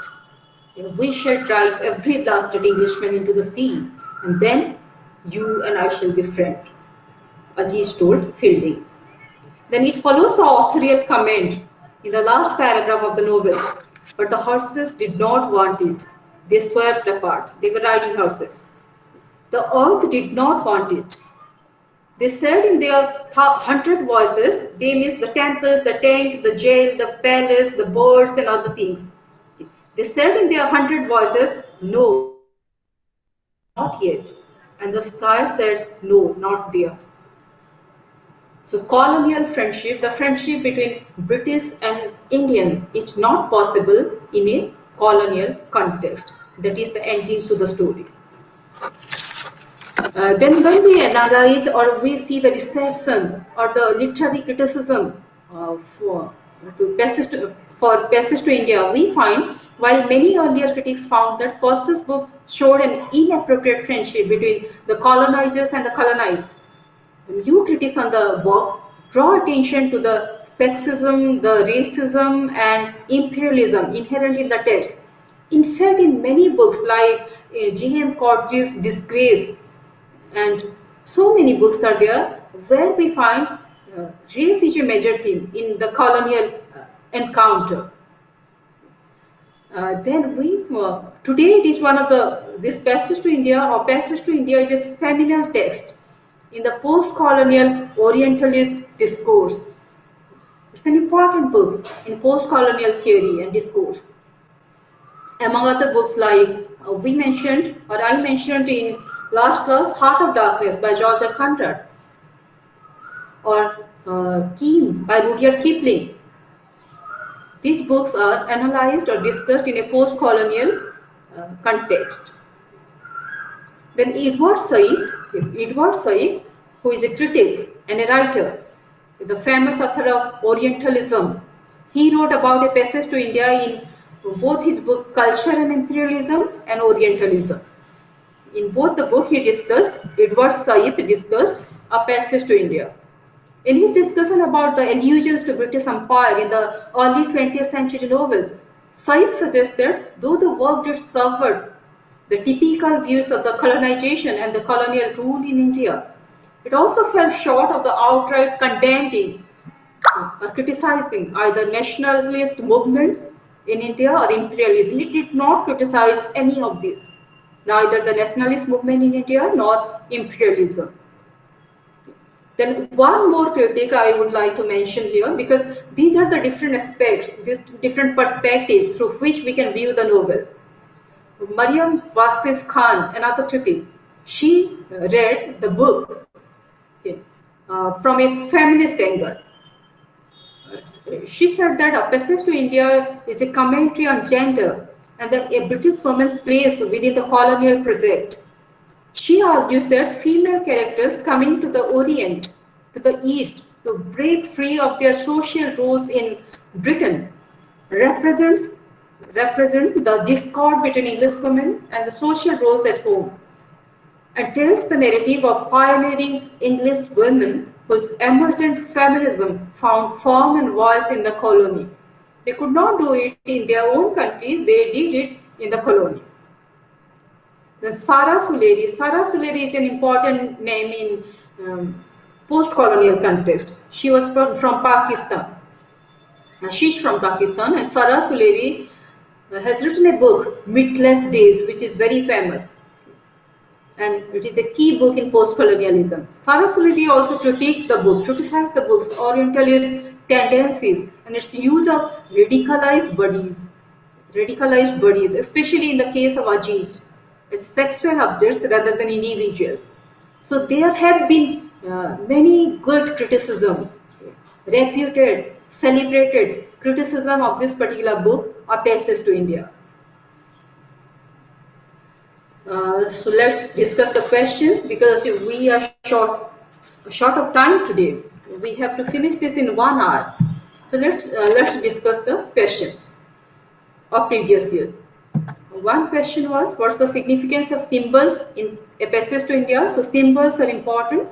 We shall drive every blasted Englishman into the sea, and then you and I shall be friends, Ajit told Fielding. Then it follows the authorial comment in the last paragraph of the novel. But the horses did not want it. They swerved apart. They were riding horses. The earth did not want it. They said in their hundred voices, they missed the temples, the tent, the jail, the palace, the birds, and other things. They said in their hundred voices, no, not yet. And the sky said, no, not there. So colonial friendship, the friendship between British and Indian is not possible in a colonial context. That is the ending to the story. Then when we analyze or we see the reception or the literary criticism for Passage to India, we find while many earlier critics found that Foster's book showed an inappropriate friendship between the colonizers and the colonized, new critics on the work draw attention to the sexism, the racism, and imperialism inherent in the text. In fact, in many books like G.M. Court's Disgrace, and so many books are there where we find race is a major theme in the colonial encounter. Then we today it is one of the this Passage to India or Passage to India is a seminal text in the post-colonial Orientalist discourse. It's an important book in post-colonial theory and discourse. Among other books like we mentioned or I mentioned in last class, Heart of Darkness by George F. Conrad, or Keen by Rudyard Kipling. These books are analyzed or discussed in a post-colonial context. Then Edward Said, who is a critic and a writer, the famous author of Orientalism, he wrote about a passage to India in both his book Culture and Imperialism and Orientalism. In both the book Edward Said discussed a passage to India. In his discussion about the allusions to British Empire in the early 20th century novels, Said suggested though the work did subvert the typical views of the colonization and the colonial rule in India, it also fell short of the outright condemning or criticizing either nationalist movements in India or imperialism. It did not criticize any of these, neither the nationalist movement in India nor imperialism. Then one more critique I would like to mention here, because these are the different aspects, these different perspectives through which we can view the novel. Mariam Wasif Khan, another critic, she read the book, okay, from a feminist angle. She said that A Passage to India is a commentary on gender and that a British woman's place within the colonial project. She argues that female characters coming to the Orient, to the East, to break free of their social roles in Britain represents represent the discord between English women and the social roles at home, and tells the narrative of pioneering English women whose emergent feminism found form and voice in the colony. They could not do it in their own country, they did it in the colony. Then Sarah Suleri is an important name in post-colonial context. She was from Pakistan. She's from Pakistan, and Sarah Suleri has written a book, Meatless Days, which is very famous. And it is a key book in post-colonialism. Sarah Suleri also criticized the book's Orientalist tendencies and its use of radicalized bodies, especially in the case of Ajij, as sexual objects rather than individuals. So there have been many good criticism, reputed, celebrated criticism of this particular book, A Passage to India. So let's discuss the questions, because we are short of time today. We have to finish this in 1 hour. So let's discuss the questions of previous years. One question was, what's the significance of symbols in A Passage to India? So symbols are important.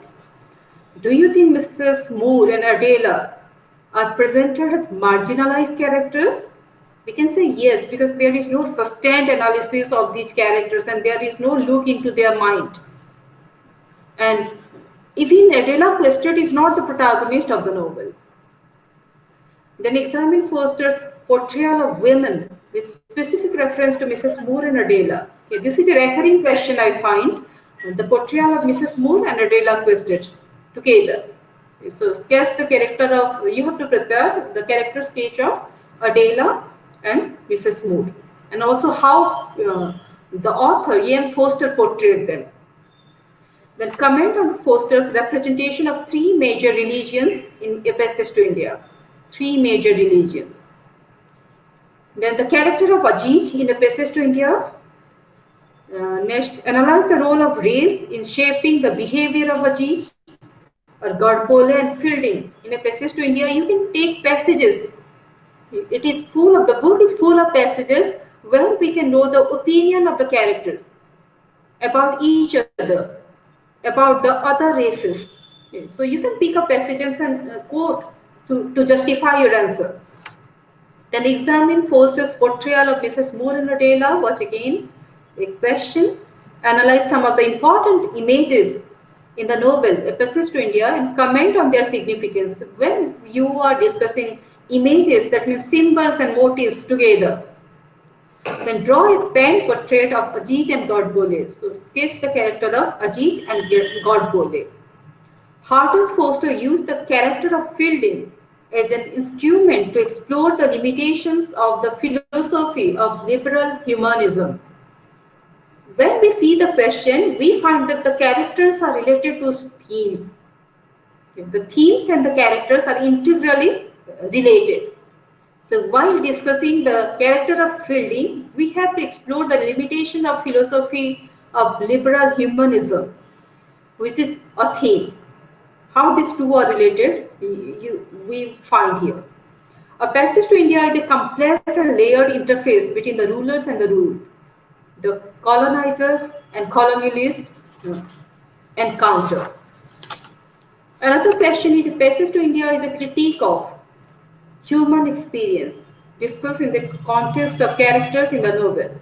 Do you think Mrs. Moore and Adela are presented as marginalized characters? We can say yes, because there is no sustained analysis of these characters and there is no look into their mind. And even Adela Quested is not the protagonist of the novel. Then examine Foster's portrayal of women with specific reference to Mrs. Moore and Adela. Okay, this is a recurring question I find. The portrayal of Mrs. Moore and Adela Quested together. Okay, so sketch the character of, you have to prepare the character sketch of Adela and Mrs. Moore. And also how the author E.M. Foster portrayed them. Then comment on Foster's representation of three major religions in A Passage to India. Three major religions. Then the character of Ajij in A Passage to India. Next, analyze the role of race in shaping the behavior of Ajij or Godbole and Fielding. In A Passage to India, you can take passages. It is full of, the book is full of passages where we can know the opinion of the characters about each other, about the other races. Okay, so you can pick up passages and quote to justify your answer. Then examine Foster's portrayal of Mrs. Moore and Adela was again a question. Analyze some of the important images in the novel A Passage to India and comment on their significance. When you are discussing images, that means symbols and motifs together, then draw a pen portrait of Ajij and Godbole. So sketch the character of Ajij and Godbole. How does Foster use the character of Fielding as an instrument to explore the limitations of the philosophy of liberal humanism? When we see the question, we find that the characters are related to themes. The themes and the characters are integrally related. So while discussing the character of Fielding, we have to explore the limitation of philosophy of liberal humanism, which is a theme. How these two are related, we find here. A passage to India is a complex and layered interface between the rulers and the ruled, the colonizer and colonialist encounter. Another question is a passage to India is a critique of human experience discussed in the context of characters in the novel.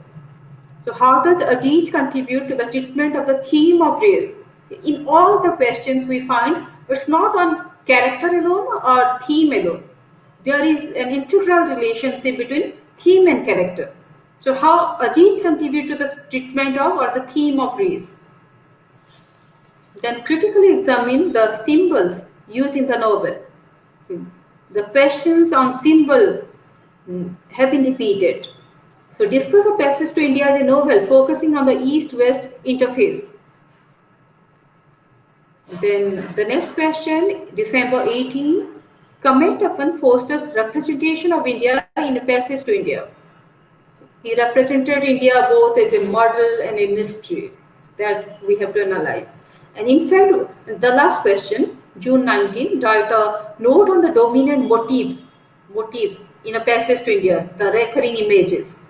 So how does Ajij contribute to the treatment of the theme of race? In all the questions we find, it's not on character alone or theme alone. There is an integral relationship between theme and character. So how Ajij contribute to the treatment of or the theme of race? Then critically examine the symbols used in the novel. The questions on symbol have been repeated. So discuss a passage to India as a novel focusing on the East-West interface. Then the next question, December 18, comment upon Foster's representation of India in a passage to India. He represented India both as a model and a mystery that we have to analyze. And in fact, the last question, June 19, write a note on the dominant motifs in a passage to India, the recurring images.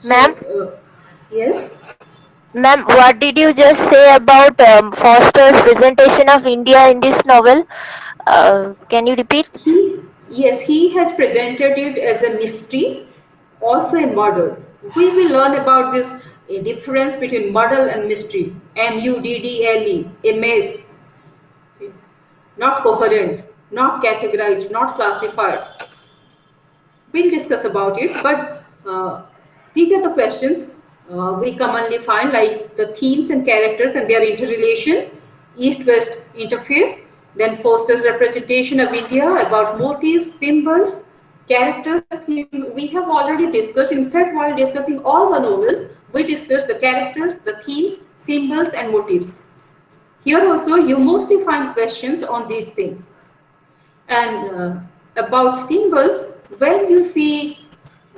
Ma'am, So, yes. ma'am, what did you just say about Foster's presentation of India in this novel? Can you repeat? Yes, he has presented it as a mystery, also a model. We will learn about this difference between model and mystery. MUDDLE, a mess, not coherent, not categorized, not classified. We'll discuss about it, but these are the questions we commonly find, like the themes and characters and their interrelation, East-West interface, then Foster's representation of India, about motifs, symbols, characters. We have already discussed, in fact, while discussing all the novels, we discussed the characters, the themes, symbols, and motifs. Here also, you mostly find questions on these things. And about symbols, when you see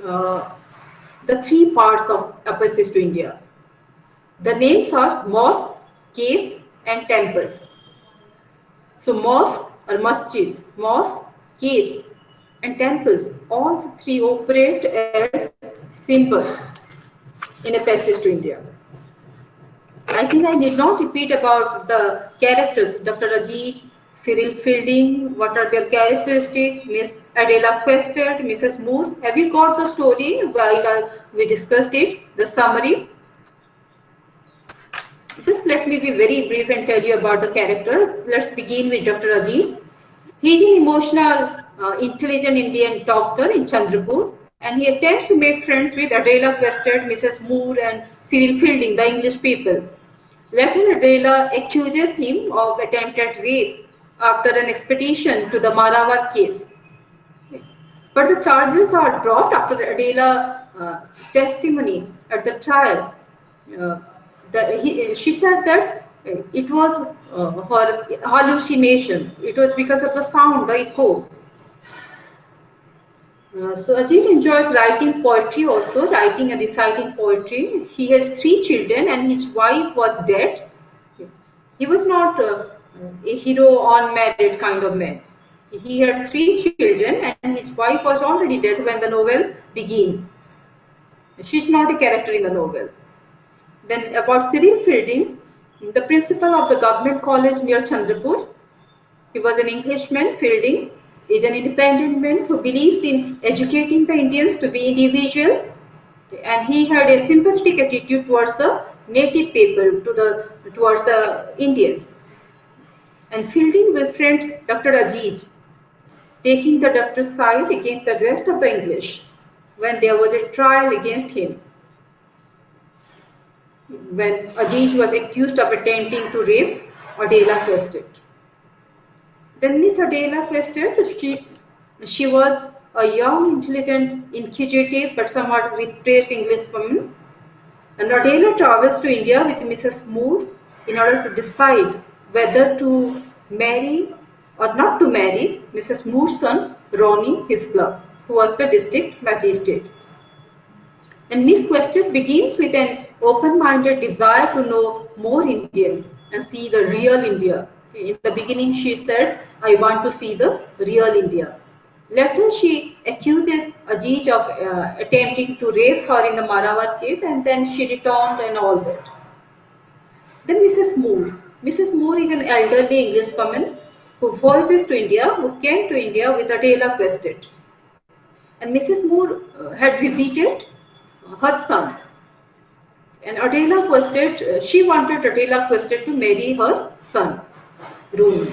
uh, the three parts of a passage to India, the names are mosque, caves, and temples. So mosque or masjid, mosque, caves, and temples, all three operate as symbols in a passage to India. I think I need not repeat about the characters, Dr. Ajij, Cyril Fielding, what are their characteristics, Miss Adela Quested, Mrs. Moore. Have you got the story while we discussed it, the summary? Just let me be very brief and tell you about the character. Let's begin with Dr. Aziz. He is an emotional, intelligent Indian doctor in Chandrapur, and he attempts to make friends with Adela Quested, Mrs. Moore, and Cyril Fielding, the English people. Later, Adela accuses him of attempted rape after an expedition to the Maravar caves. But the charges are dropped after Adela's testimony at the trial. Uh, she said that it was her hallucination. It was because of the sound, the echo. So Ajit enjoys writing poetry also, writing and reciting poetry. He has three children and his wife was dead. He was not a hero, unmarried kind of man. He had three children and his wife was already dead when the novel began. She's not a character in the novel. Then about Cyril Fielding, the principal of the government college near Chandrapur. He was an Englishman. Fielding is an independent man who believes in educating the Indians to be individuals, and he had a sympathetic attitude towards the native people, towards the Indians. And Fielding befriended Dr. Aziz, taking the doctor's side against the rest of the English when there was a trial against him, when Aziz was accused of attempting to rape Adela Quested. Then Miss Adela Quested, she was a young, intelligent, inquisitive, but somewhat repressed English woman. And Adela travels to India with Mrs. Moore in order to decide whether to marry or not to marry Mrs. Moore's son, Ronnie Hislop, who was the district magistrate. And Miss Quested begins with an open-minded desire to know more Indians and see the real India. In the beginning she said, I want to see the real India. Later she accuses Aziz of attempting to rape her in the Maravar cave, and then she returned and all that. Then Mrs. Moore. Mrs. Moore is an elderly English woman who voyages to India, who came to India with Adela Quested. And Mrs. Moore had visited her son. And Adela Quested, she wanted Adela Quested to marry her son, Rooney.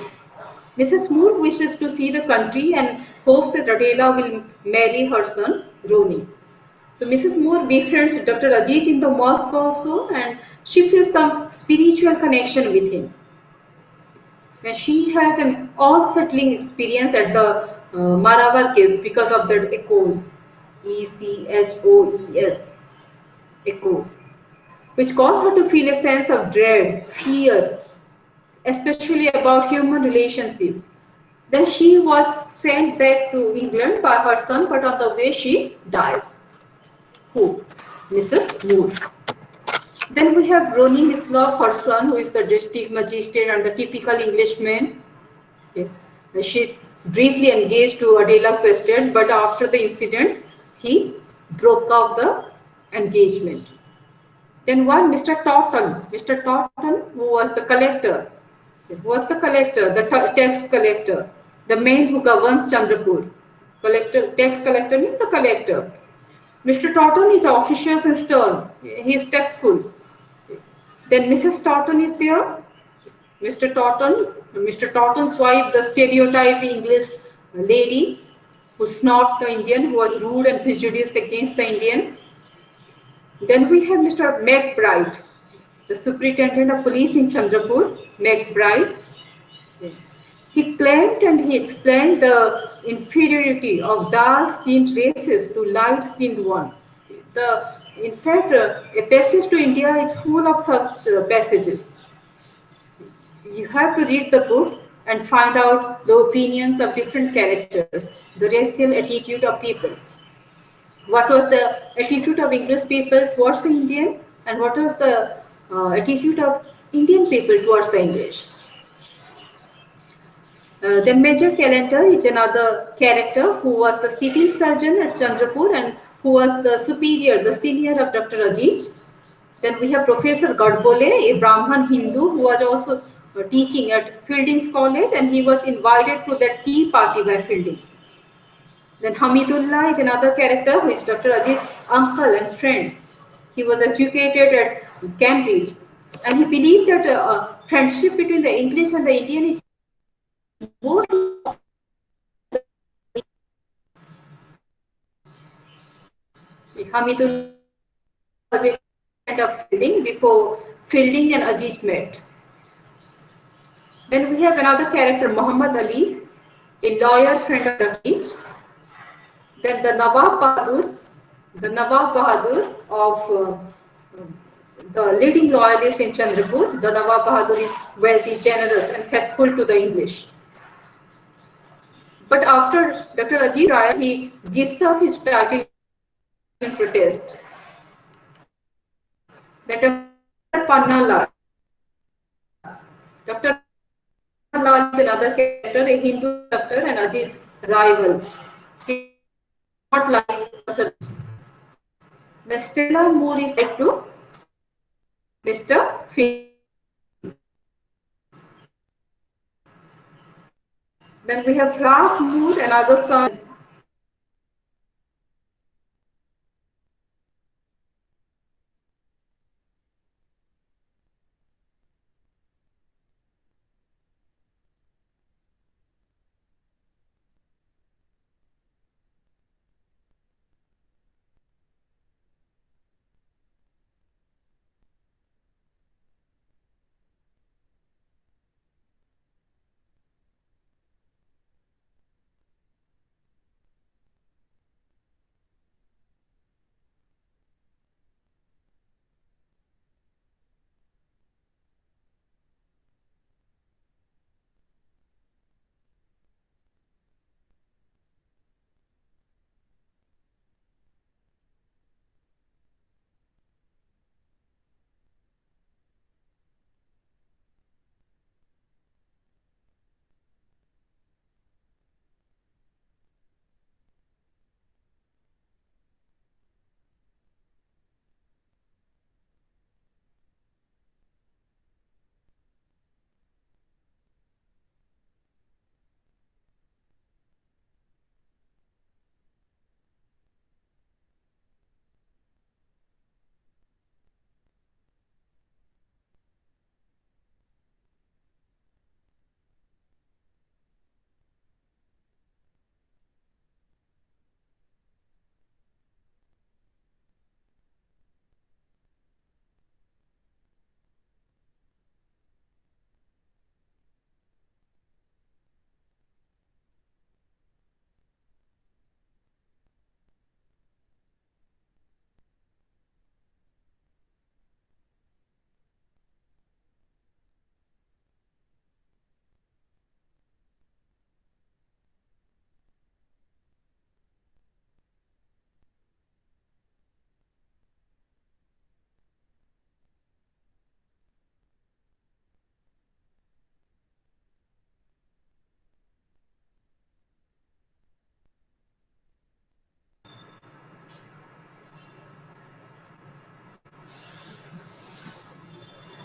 Mrs. Moore wishes to see the country and hopes that Adela will marry her son, Rooney. So Mrs. Moore befriends Dr. Aziz in the mosque also, and she feels some spiritual connection with him. And she has an all-settling experience at the Maravar caves because of the echoes, ECHOES, echoes, which cause her to feel a sense of dread, fear, especially about human relationship. Then she was sent back to England by her son, but on the way she dies. Who? Mrs. Moore. Then we have Ronnie Hislop, her son, who is the district magistrate and the typical Englishman. Okay. She's briefly engaged to Adela Quested, but after the incident, he broke off the engagement. Then one Mr. Totten. Mr. Totten, who was the collector, the tax collector, the man who governs Chandrapur. Tax collector means the collector. Mr. Totten is officious and stern. He is tactful. Then Mrs. Totten is there. Mr. Totten's wife, the stereotype English lady who snobbed the Indian, who was rude and prejudiced against the Indian. Then we have Mr. McBride, the superintendent of police in Chandrapur, McBride. He claimed and he explained the inferiority of dark-skinned races to light-skinned one. In fact, a passage to India is full of such passages. You have to read the book and find out the opinions of different characters, the racial attitude of people. What was the attitude of English people towards the Indian, and what was the attitude of Indian people towards the English. Then Major Calendar is another character who was the civil surgeon at Chandrapur and who was the superior, the senior of Dr. Aziz. Then we have Professor Gadbole, a Brahman Hindu who was also teaching at Fielding's College, and he was invited to that tea party by Fielding. Then Hamidullah is another character who is Dr. Ajiz's uncle and friend. He was educated at Cambridge, and he believed that friendship between the English and the Indian is more possible than the Hamidullah was a close friend of Fielding before Fielding and Aziz met. Then we have another character, Muhammad Ali, a lawyer friend of Aziz. Then the Nawab Bahadur of the leading loyalist in Chandrapur. The Nawab Bahadur is wealthy, generous, and faithful to the English. But after Dr. Ajiz's trial, he gives up his title in protest. Then Dr. Panna Lal. Dr. Panna Lal is another character, a Hindu doctor and Ajiz's rival. He did not like Dr. Aziz. Then Stella Moore is married to Mr. Fielding. Then we have Ralph Moore, another son.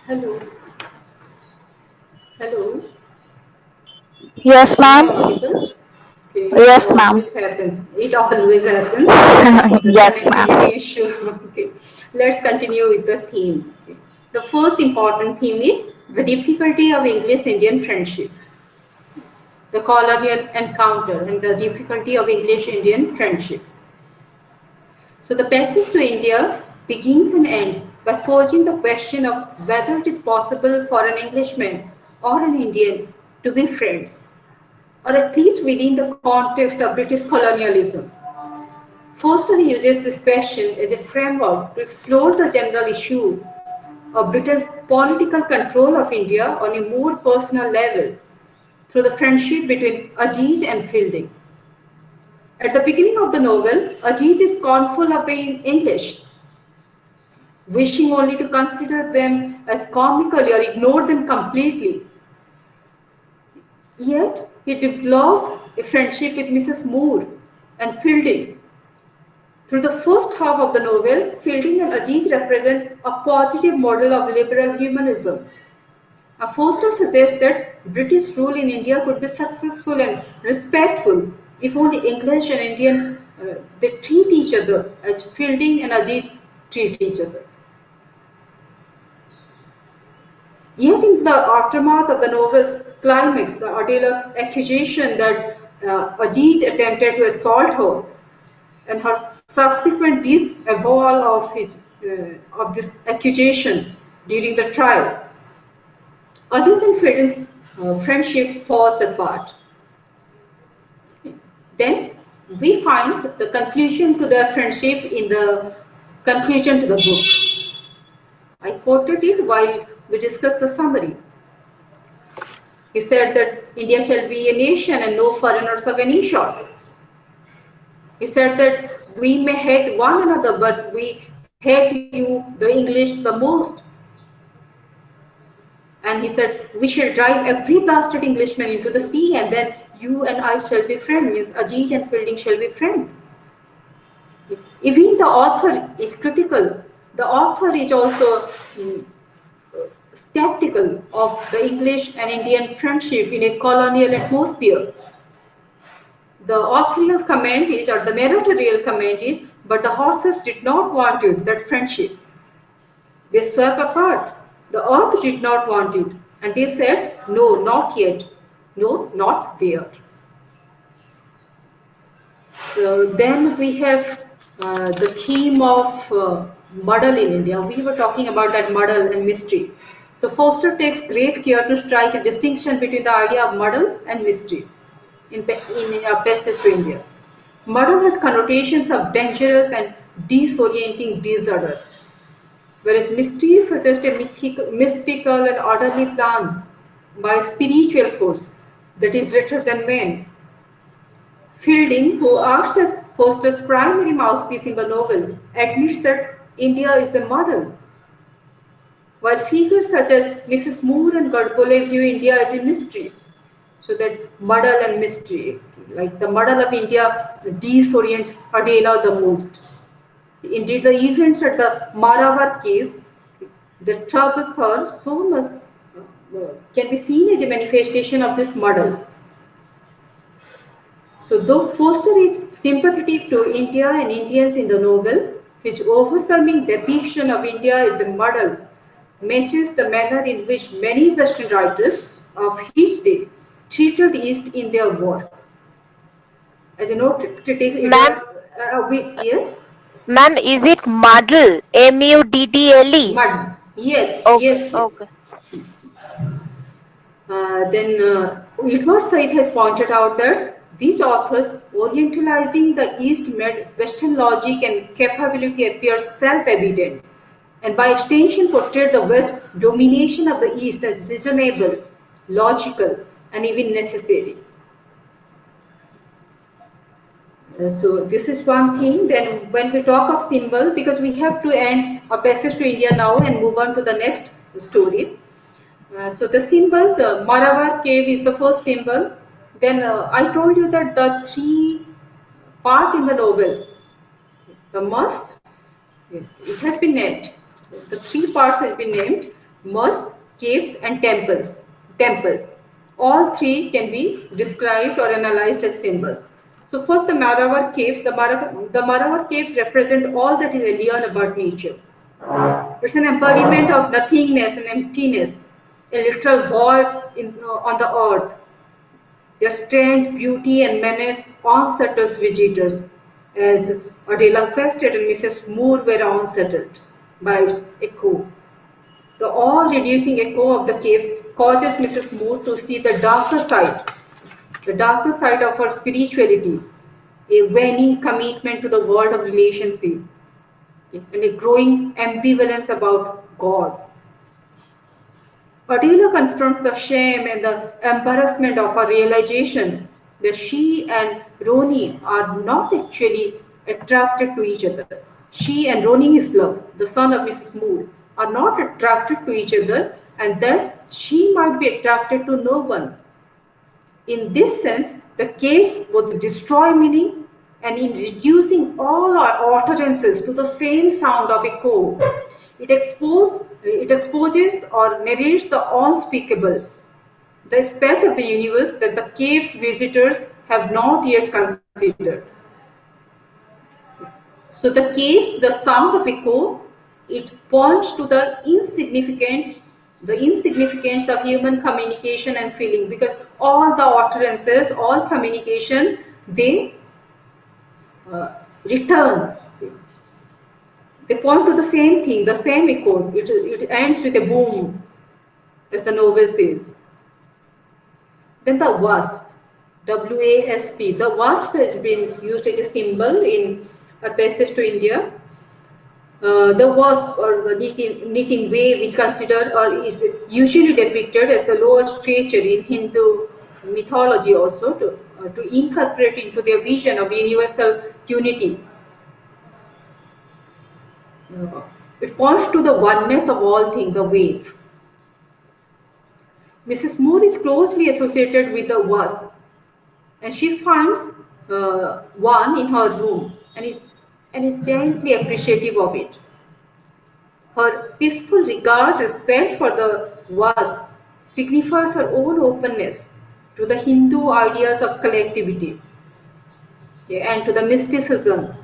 Hello, hello. Yes, Am I ma'am. audible? Okay, it Yes, ma'am. always happens. It always happens. The Yes, ma'am. connectivity issue. Okay, let's continue with the theme. Okay. The first important theme is the difficulty of English-Indian friendship, the colonial encounter, and the difficulty of English-Indian friendship. So the passage to India begins and ends by posing the question of whether it is possible for an Englishman or an Indian to be friends, or at least within the context of British colonialism. Forster uses this question as a framework to explore the general issue of Britain's political control of India on a more personal level through the friendship between Aziz and Fielding. At the beginning of the novel, Aziz is scornful of the English, wishing only to consider them as comical or ignore them completely. Yet, he developed a friendship with Mrs. Moore and Fielding. Through the first half of the novel, Fielding and Aziz represent a positive model of liberal humanism. Foster suggests that British rule in India could be successful and respectful if only English and Indian they treat each other as Fielding and Aziz treat each other. Yet in the aftermath of the novel's climax, the Adela's accusation that Aziz attempted to assault her and her subsequent disavowal of this accusation during the trial, Aziz and Fielding's friendship falls apart. Then we find the conclusion to their friendship in the conclusion to the book. I quoted it while we discussed the summary. He said that India shall be a nation and no foreigners of any sort. He said that we may hate one another, but we hate you, the English, the most. And he said, we shall drive every bastard Englishman into the sea, and then you and I shall be friends, means Aziz and Fielding shall be friends. Even the author is critical. The author is also skeptical of the English and Indian friendship in a colonial atmosphere. The authorial comment is, or the narratorial comment is, but the horses did not want it, that friendship. They swept apart. The earth did not want it. And they said, no, not yet. No, not there. So then we have the theme of muddle in India. We were talking about that muddle and mystery. So Foster takes great care to strike a distinction between the idea of muddle and mystery in a passage to India. Muddle has connotations of dangerous and disorienting disorder, whereas mystery suggests a mystical and orderly plan by a spiritual force that is greater than man. Fielding, who acts as Foster's primary mouthpiece in the novel, admits that India is a model, while figures such as Mrs. Moore and Gadbole view India as a mystery. So that muddle and mystery, like the muddle of India, disorients Adela the most. Indeed, the events at the Maravar caves that troubles her so much can be seen as a manifestation of this muddle. So, though Foster is sympathetic to India and Indians in the novel, his overwhelming depiction of India as a model matches the manner in which many Western writers of his day treated East in their work. As you know, critics, it Ma'am, was, yes, ma'am, is it muddle? Muddle? mud, yes, Okay, yes, okay. yes. Then Edward Said has pointed out that these authors orientalizing the East made Western logic and capability appear self-evident, and by extension portrayed the West domination of the East as reasonable, logical, and even necessary. So this is one thing. Then when we talk of symbol, because we have to end our passage to India now and move on to the next story. So the symbols, Maravar cave is the first symbol. Then I told you that the three part in the novel, the mosque, it has been named. The three parts has been named: mosque, caves, and temples. Temple. All three can be described or analyzed as symbols. So first, the Maravar caves. The Maravar caves represent all that is alien about nature. It's an embodiment of nothingness and emptiness, a literal void on the earth. Their strange beauty and menace unsettles visitors, as Adela Quested and Mrs. Moore were unsettled by its echo. The all-reducing echo of the caves causes Mrs. Moore to see the darker side of her spirituality, a waning commitment to the world of relationship, and a growing ambivalence about God. Adela confronts the shame and the embarrassment of her realization that she and Roni are not actually attracted to each other. She and Roni Hislop, the son of Mrs. Moore, are not attracted to each other, and that she might be attracted to no one. In this sense, the caves both destroy meaning and in reducing all our utterances to the same sound of echo, it exposes or narrates the unspeakable, the aspect of the universe that the cave's visitors have not yet considered. So the caves, the sound of echo, it points to the insignificance of human communication and feeling, because all the utterances, all communication, they return. They point to the same thing, the same echo. It ends with a boom, as the novel says. Then the wasp, WASP. The wasp has been used as a symbol in a passage to India. The wasp, or the knitting wave, which considered or is usually depicted as the lowest creature in Hindu mythology, also to incorporate into their vision of universal unity. It points to the oneness of all things, the wave. Mrs. Moore is closely associated with the wasp, and she finds one in her room and is gently appreciative of it. Her peaceful regard, respect for the wasp signifies her own openness to the Hindu ideas of collectivity, yeah, and to the mysticism.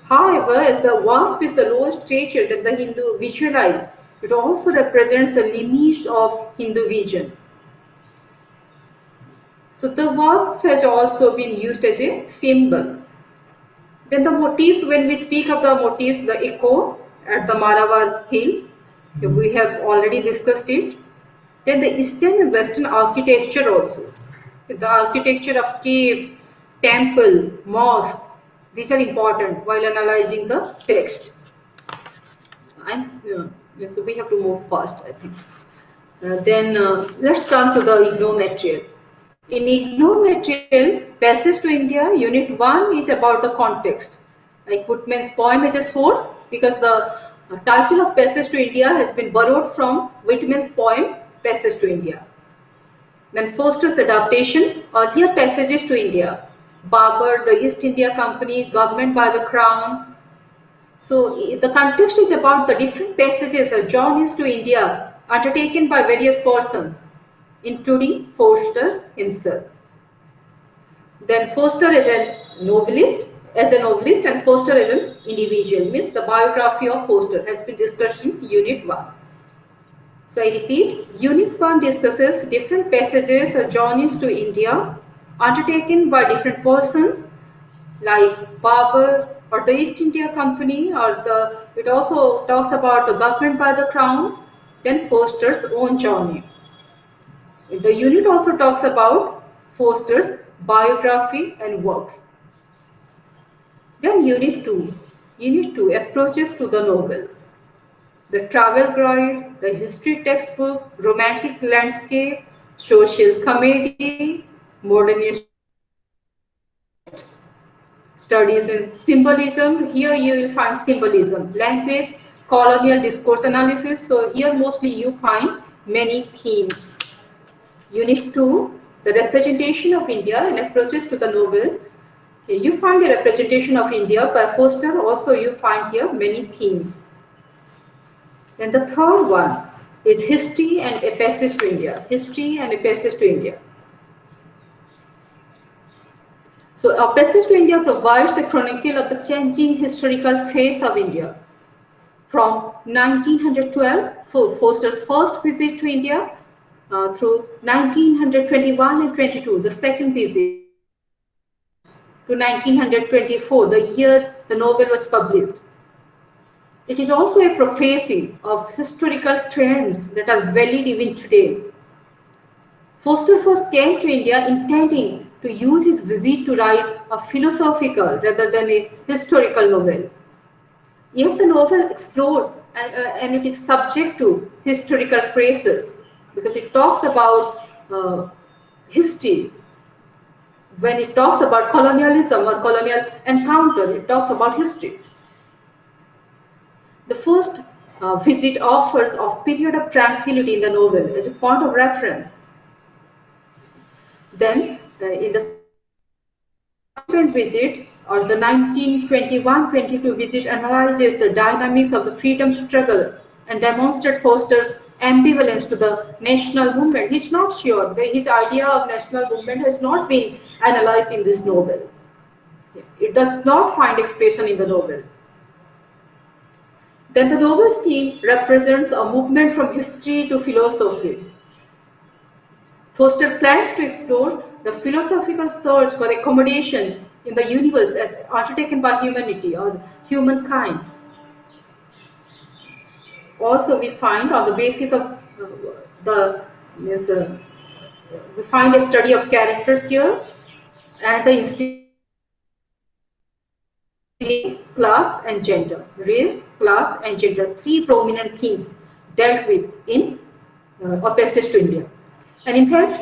However, as the wasp is the lowest creature that the Hindu visualize, it also represents the limits of Hindu vision. So the wasp has also been used as a symbol. Then the motifs, when we speak of the motifs, the echo at the Maravar hill, we have already discussed it. Then the Eastern and Western architecture also. The architecture of caves, temple, mosque, these are important while analyzing the text. So we have to move fast, I think. Then let's come to the IGNOU material. In IGNOU material, Passage to India, Unit 1 is about the context. Like Whitman's poem is a source, because the title of Passage to India has been borrowed from Whitman's poem Passage to India. Then Foster's adaptation, earlier passages to India, Babur, the East India Company, government by the Crown. So the context is about the different passages or journeys to India undertaken by various persons, including Forster himself. Then Forster as a novelist, and Forster as an individual, means the biography of Forster has been discussed in Unit 1. So I repeat, Unit 1 discusses different passages or journeys to India undertaken by different persons, like Babur or the East India Company, it also talks about the government by the Crown, then Forster's own journey. The unit also talks about Forster's biography and works. Then Unit 2 approaches to the novel. The travel guide, the history textbook, romantic landscape, social comedy, modernist studies in symbolism. Here you will find symbolism, language, colonial discourse analysis. So here mostly you find many themes. Unit 2, the representation of India and approaches to the novel. Okay, you find a representation of India by Forster. Also you find here many themes. Then the third one is history and a passage to India. History and a passage to India. So a passage to India provides the chronicle of the changing historical face of India. From 1912, Forster's first visit to India, through 1921 and 22, the second visit, to 1924, the year the novel was published. It is also a prophecy of historical trends that are valid even today. Forster first came to India intending to use his visit to write a philosophical rather than a historical novel. Yet the novel explores and it is subject to historical praises, because it talks about history. When it talks about colonialism or colonial encounter, it talks about history. The first visit offers a period of tranquility in the novel as a point of reference. Then, in the subsequent recent visit or the 1921-22 visit analyzes the dynamics of the freedom struggle and demonstrates Foster's ambivalence to the national movement. He's not sure. His idea of national movement has not been analyzed in this novel. It does not find expression in the novel. Then the novel's theme represents a movement from history to philosophy. Foster plans to explore the philosophical search for accommodation in the universe as undertaken by humanity or humankind. Also, we find on the basis of the yes, we find a study of characters here and the instincts of race, class, and gender. Race, class, and gender, three prominent themes dealt with in A Passage to India. And in fact,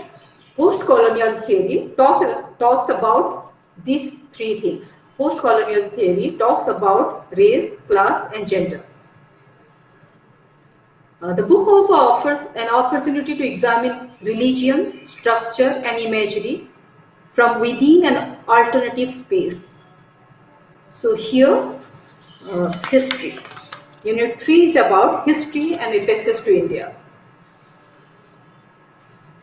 post-colonial theory talks about these three things. Post-colonial theory talks about race, class, and gender. The book also offers an opportunity to examine religion, structure, and imagery from within an alternative space. So here, history. Unit 3 is about history and a passage to India.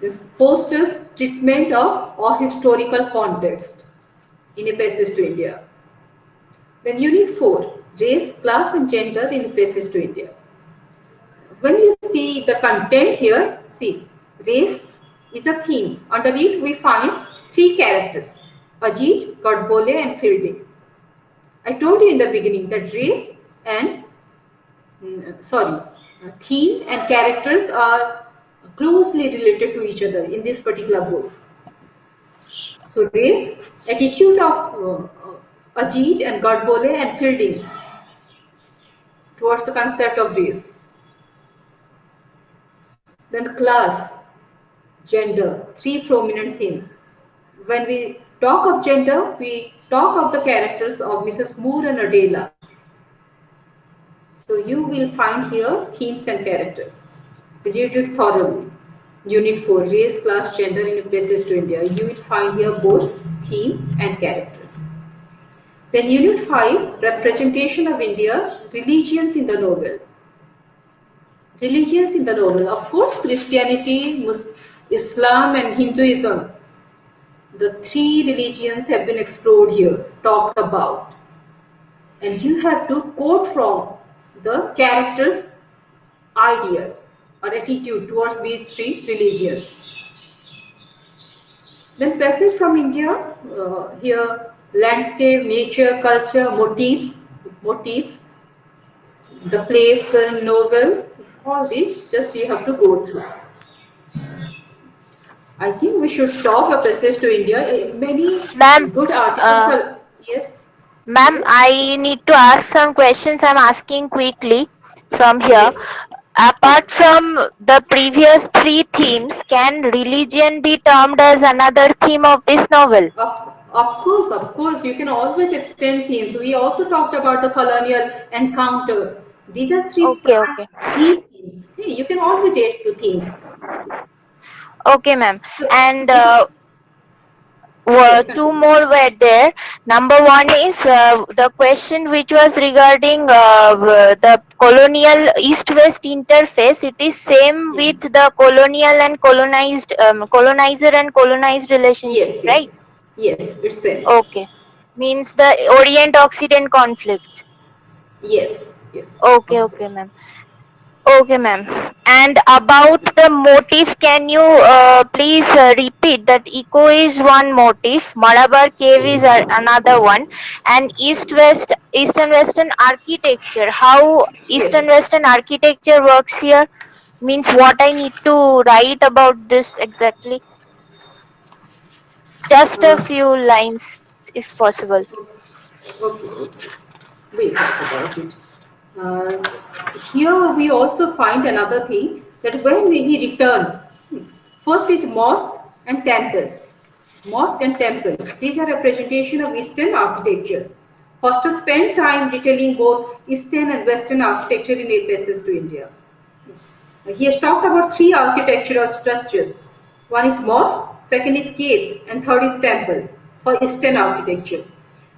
This Foster's treatment of a historical context in A Passage to India. Then Unit 4, race, class and gender in A Passage to India. When you see the content here, see, race is a theme. Under it we find three characters, Ajij, Godbole and Fielding. I told you in the beginning that race and, theme and characters are closely related to each other in this particular book. So race, attitude of Ajij and Godbole and Fielding towards the concept of race. Then class, gender, three prominent themes. When we talk of gender, we talk of the characters of Mrs. Moore and Adela. So you will find here themes and characters. Read it thoroughly. Unit 4, race, class, gender in A Passage to India. You will find here both theme and characters. Then Unit 5, representation of India, religions in the novel. Religions in the novel. Of course, Christianity, Islam and Hinduism. The three religions have been explored here, talked about. And you have to quote from the characters' ideas or attitude towards these three religions. Then passage from India, here landscape, nature, culture, motifs, the play, film, novel, all these just you have to go through. I think we should stop A Passage to India. Many Ma'am, good articles uh, are, yes, ma'am, yes, I need to ask some questions. I'm asking quickly from here. yes, Apart yes. from the previous three themes, can religion be termed as another theme of this novel? Of course, you can always extend themes. We also talked about the colonial encounter. These are three Okay, prime okay. key themes. Hey, you can always add to themes. Okay, ma'am. So, And yes, yes, two continue. more were there. Number one is the question which was regarding the colonial East-West interface. It is same Yeah. with the colonial and colonized, colonizer and colonized relationship, Yes, right? yes, yes, it's same. Okay. Means the Orient-Occident conflict. Yes, yes, Okay, of okay, course. ma'am. Okay, ma'am. And about the motif, can you please repeat that eco is one motif, Malabar cave is another one, and East and Western architecture. How East Yes. and Western architecture works here means what I need to write about this exactly. Just a Uh, few lines, if possible. okay, okay. We talk about it. Uh, Here we also find another thing that when he returned, first is mosque and temple. Mosque and temple. These are representation of Eastern architecture. Foster spent time detailing both Eastern and Western architecture in A Passage to India. He has talked about three architectural structures. One is mosque, second is caves, and third is temple for Eastern architecture.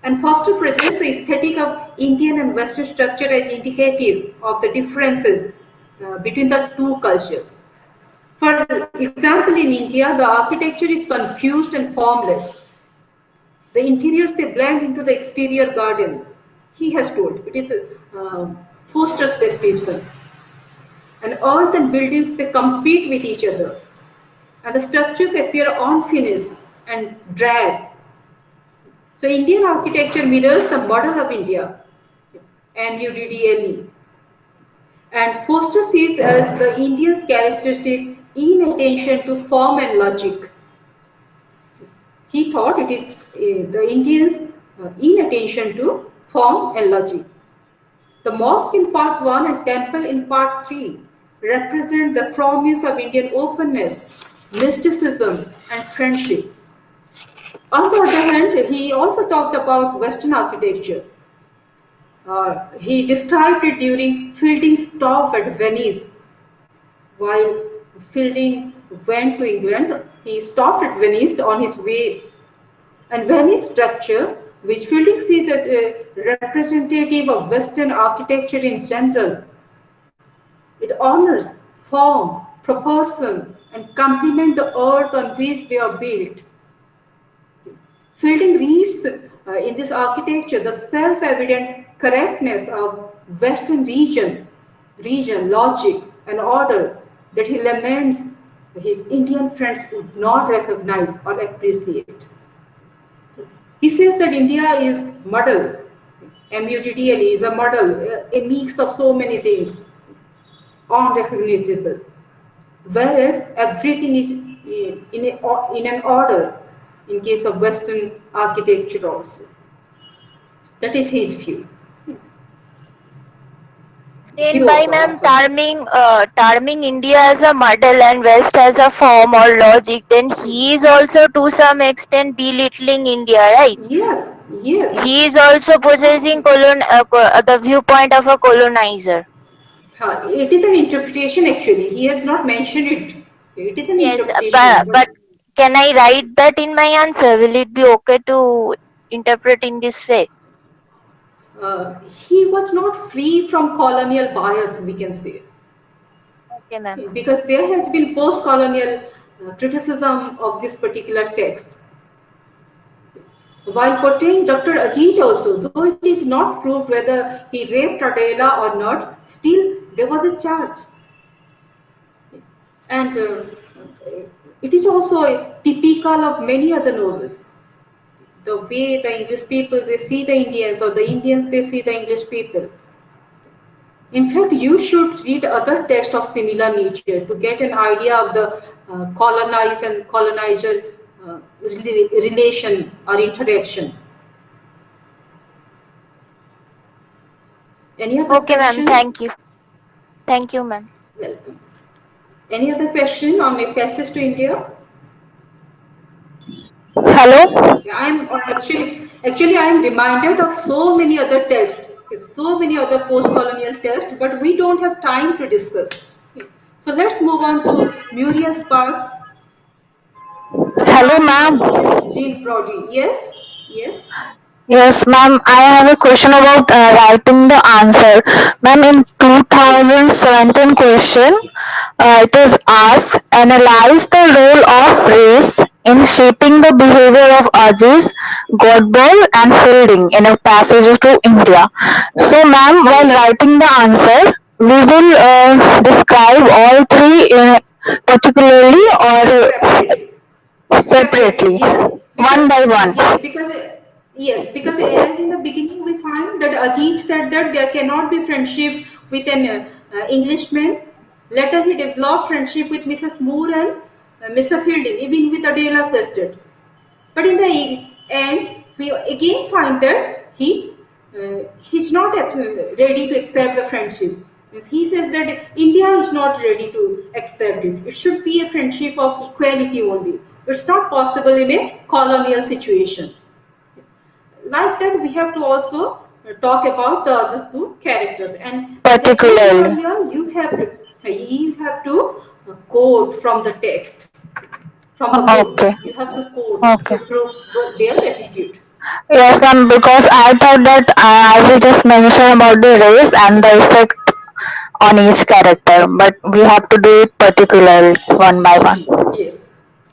And Foster presents the aesthetic of Indian and Western structure as indicative of the differences between the two cultures. For example, in India, the architecture is confused and formless. The interiors they blend into the exterior garden. He has told it is Foster's description. And earth and buildings they compete with each other, and the structures appear unfinished and drab. So Indian architecture mirrors the model of India, MUDDLE, and Foster sees as the Indian's characteristics inattention to form and logic. He thought it is the Indians' inattention to form and logic. The mosque in part 1 and temple in part 3 represent the promise of Indian openness, mysticism, and friendship. On the other hand, he also talked about Western architecture. He described it during Fielding's stop at Venice. While Fielding went to England, he stopped at Venice on his way. And Venice structure, which Fielding sees as a representative of Western architecture in general, it honors form, proportion, and complement the earth on which they are built. Fielding reads in this architecture the self-evident correctness of Western region, logic, and order that he laments his Indian friends would not recognize or appreciate. He says that India is muddle, MUDDLE is a muddle, a mix of so many things, unrecognizable, whereas everything is in an order in case of Western architecture also. That is his view. Then View by of ma'am of terming India as a model and West as a form or logic, then he is also to some extent belittling India, right? yes, yes. He is also possessing the viewpoint of a colonizer. It is an interpretation actually. He has not mentioned it. It is an Yes, interpretation, but but can I write that in my answer? Will it be okay to interpret in this way? he was not free from colonial bias, we can say, Okay, ma'am. because there has been post-colonial criticism of this particular text. While portraying Dr. Aziz also, though it is not proved whether he raped Adela or not, still there was a charge. And it is also typical of many other novels. The way the English people they see the Indians or the Indians they see the English people. In fact, you should read other texts of similar nature to get an idea of the colonized and colonizer relation or interaction. Any other Okay, ma'am. question? Thank you. Thank you, ma'am. Welcome. Any other question on a passage to India? Hello. I'm actually I am reminded of so many other texts, so many other post-colonial texts, but we don't have time to discuss. So let's move on to Muriel Sparks, The Hello, Crimes ma'am. of Miss Jean Brodie. Yes, yes. Yes, ma'am. I have a question about writing the answer. Ma'am, in Please. 2017 question, it is asked, analyze the role of race in shaping the behavior of Aziz, Godball and Fielding in a passage to India. So, ma'am, while Yes. writing the answer, we will describe all three particularly or Separate. Separately, separately, yes, because one by one. yes, because as in the beginning we find that Ajit said that there cannot be friendship with an Englishman. Later he developed friendship with Mrs. Moore and Mr. Fielding, even with Adela Custard. But in the end, we again find that he's not ready to accept the friendship. Means he says that India is not ready to accept it. It should be a friendship of equality only. It's not possible in a colonial situation. Like that, we have to also talk about the other two characters. And as I told you Particularly. earlier, you have to quote from the text, from the book. Okay. You have to quote Okay. to prove their attitude. Yes, ma'am, because I thought that I will just mention about the race and the effect on each character, but we have to do it particularly one by one. Yes.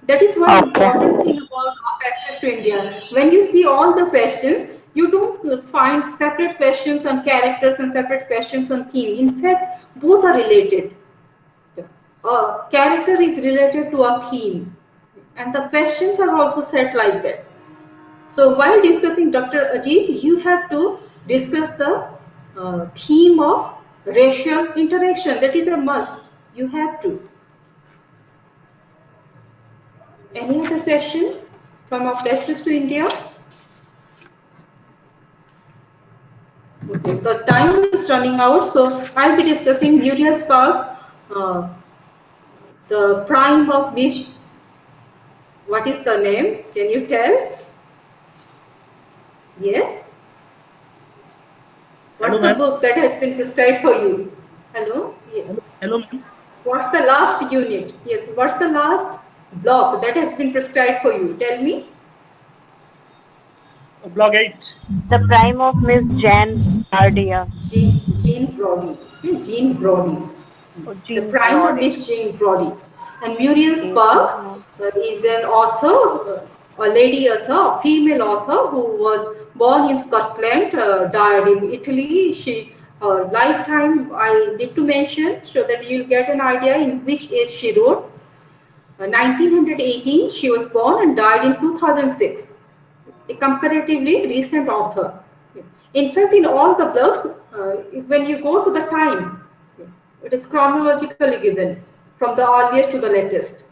That is one Okay. important thing about of access to India. When you see all the questions, you don't find separate questions on characters and separate questions on theme. In fact, both are related. A character is related to a theme, and the questions are also set like that. So while discussing Dr. Aziz, you have to discuss the theme of racial interaction. That is a must. You have to. Any other question from our places to India? Okay, the time is running out, so I'll be discussing Muriel's past, uh, the prime of which, what is the name? Can you tell? Yes? What's Hello, the ma'am. book that has been prescribed for you? Hello? Yes. Hello, ma'am. What's the last unit? Yes, what's the last block that has been prescribed for you? Tell me. Blog 8. The prime of Miss Jan Bardia. Jean Brody. Jean Brody. Oh, The Jean Prime of Brody. Miss Jean Brody. And Muriel Yes, Spark ma'am. is an author, a lady author, a female author who was born in Scotland, died in Italy. Her lifetime I need to mention so that you'll get an idea in which age she wrote. 1918, she was born and died in 2006. A comparatively recent author. In fact, in all the books, when you go to the time, it is chronologically given from the earliest to the latest.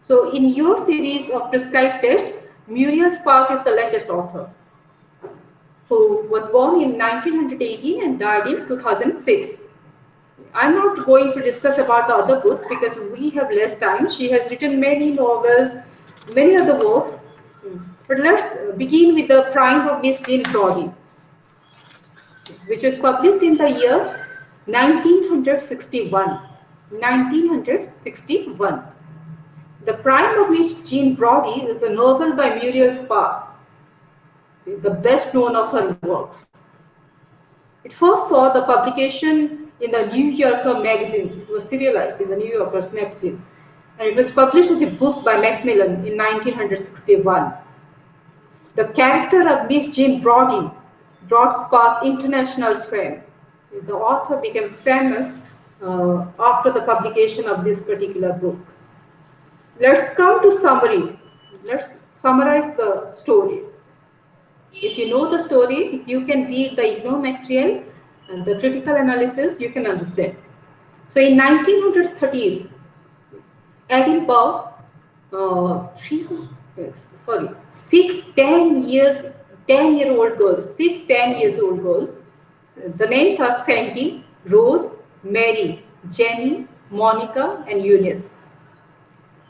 So in your series of prescribed text, Muriel Spark is the latest author who was born in 1918 and died in 2006. I'm not going to discuss about the other books because we have less time. She has written many novels, many other works. But let's begin with the Prime of Miss Jane Brody, which was published in the year 1961. 1961. The Prime of Miss Jean Brody is a novel by Muriel Spark, the best known of her works. It first saw the publication in the New Yorker magazines. It was serialized in the New Yorker magazine. And it was published as a book by Macmillan in 1961. The character of Miss Jean Brody brought Spark international fame. The author became famous after the publication of this particular book. Let's come to summary. Let's summarize the story. If you know the story, if you can read the IGNOU material and the critical analysis, you can understand. So in 1930s, Edinburgh, three, sorry, six 10-year-old girls, 10 years old girls. The names are Sandy, Rose, Mary, Jenny, Monica, and Eunice.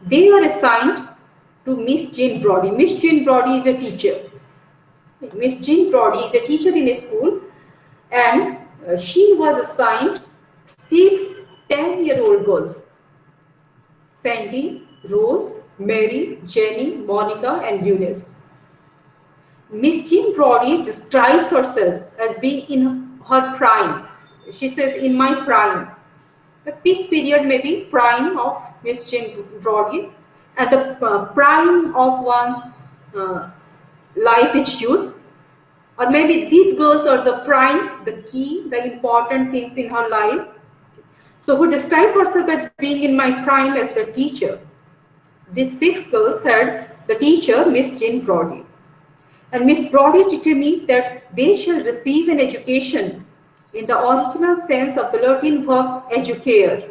They are assigned to Miss Jean Brody. Miss Jean Brody is a teacher. Miss Jean Brody is a teacher in a school, and she was assigned six 10-year-old girls: Sandy, Rose, Mary, Jenny, Monica, and Eunice. Miss Jean Brody describes herself as being in her prime. She says, in my prime. The peak period may be prime of Miss Jean Brody, and the prime of one's uh, life is youth. Or maybe these girls are the prime, the key, the important things in her life. So who describe herself as being in my prime as the teacher. These six girls had the teacher, Miss Jean Brody. And Miss Brody determined that they shall receive an education in the original sense of the Latin verb educare,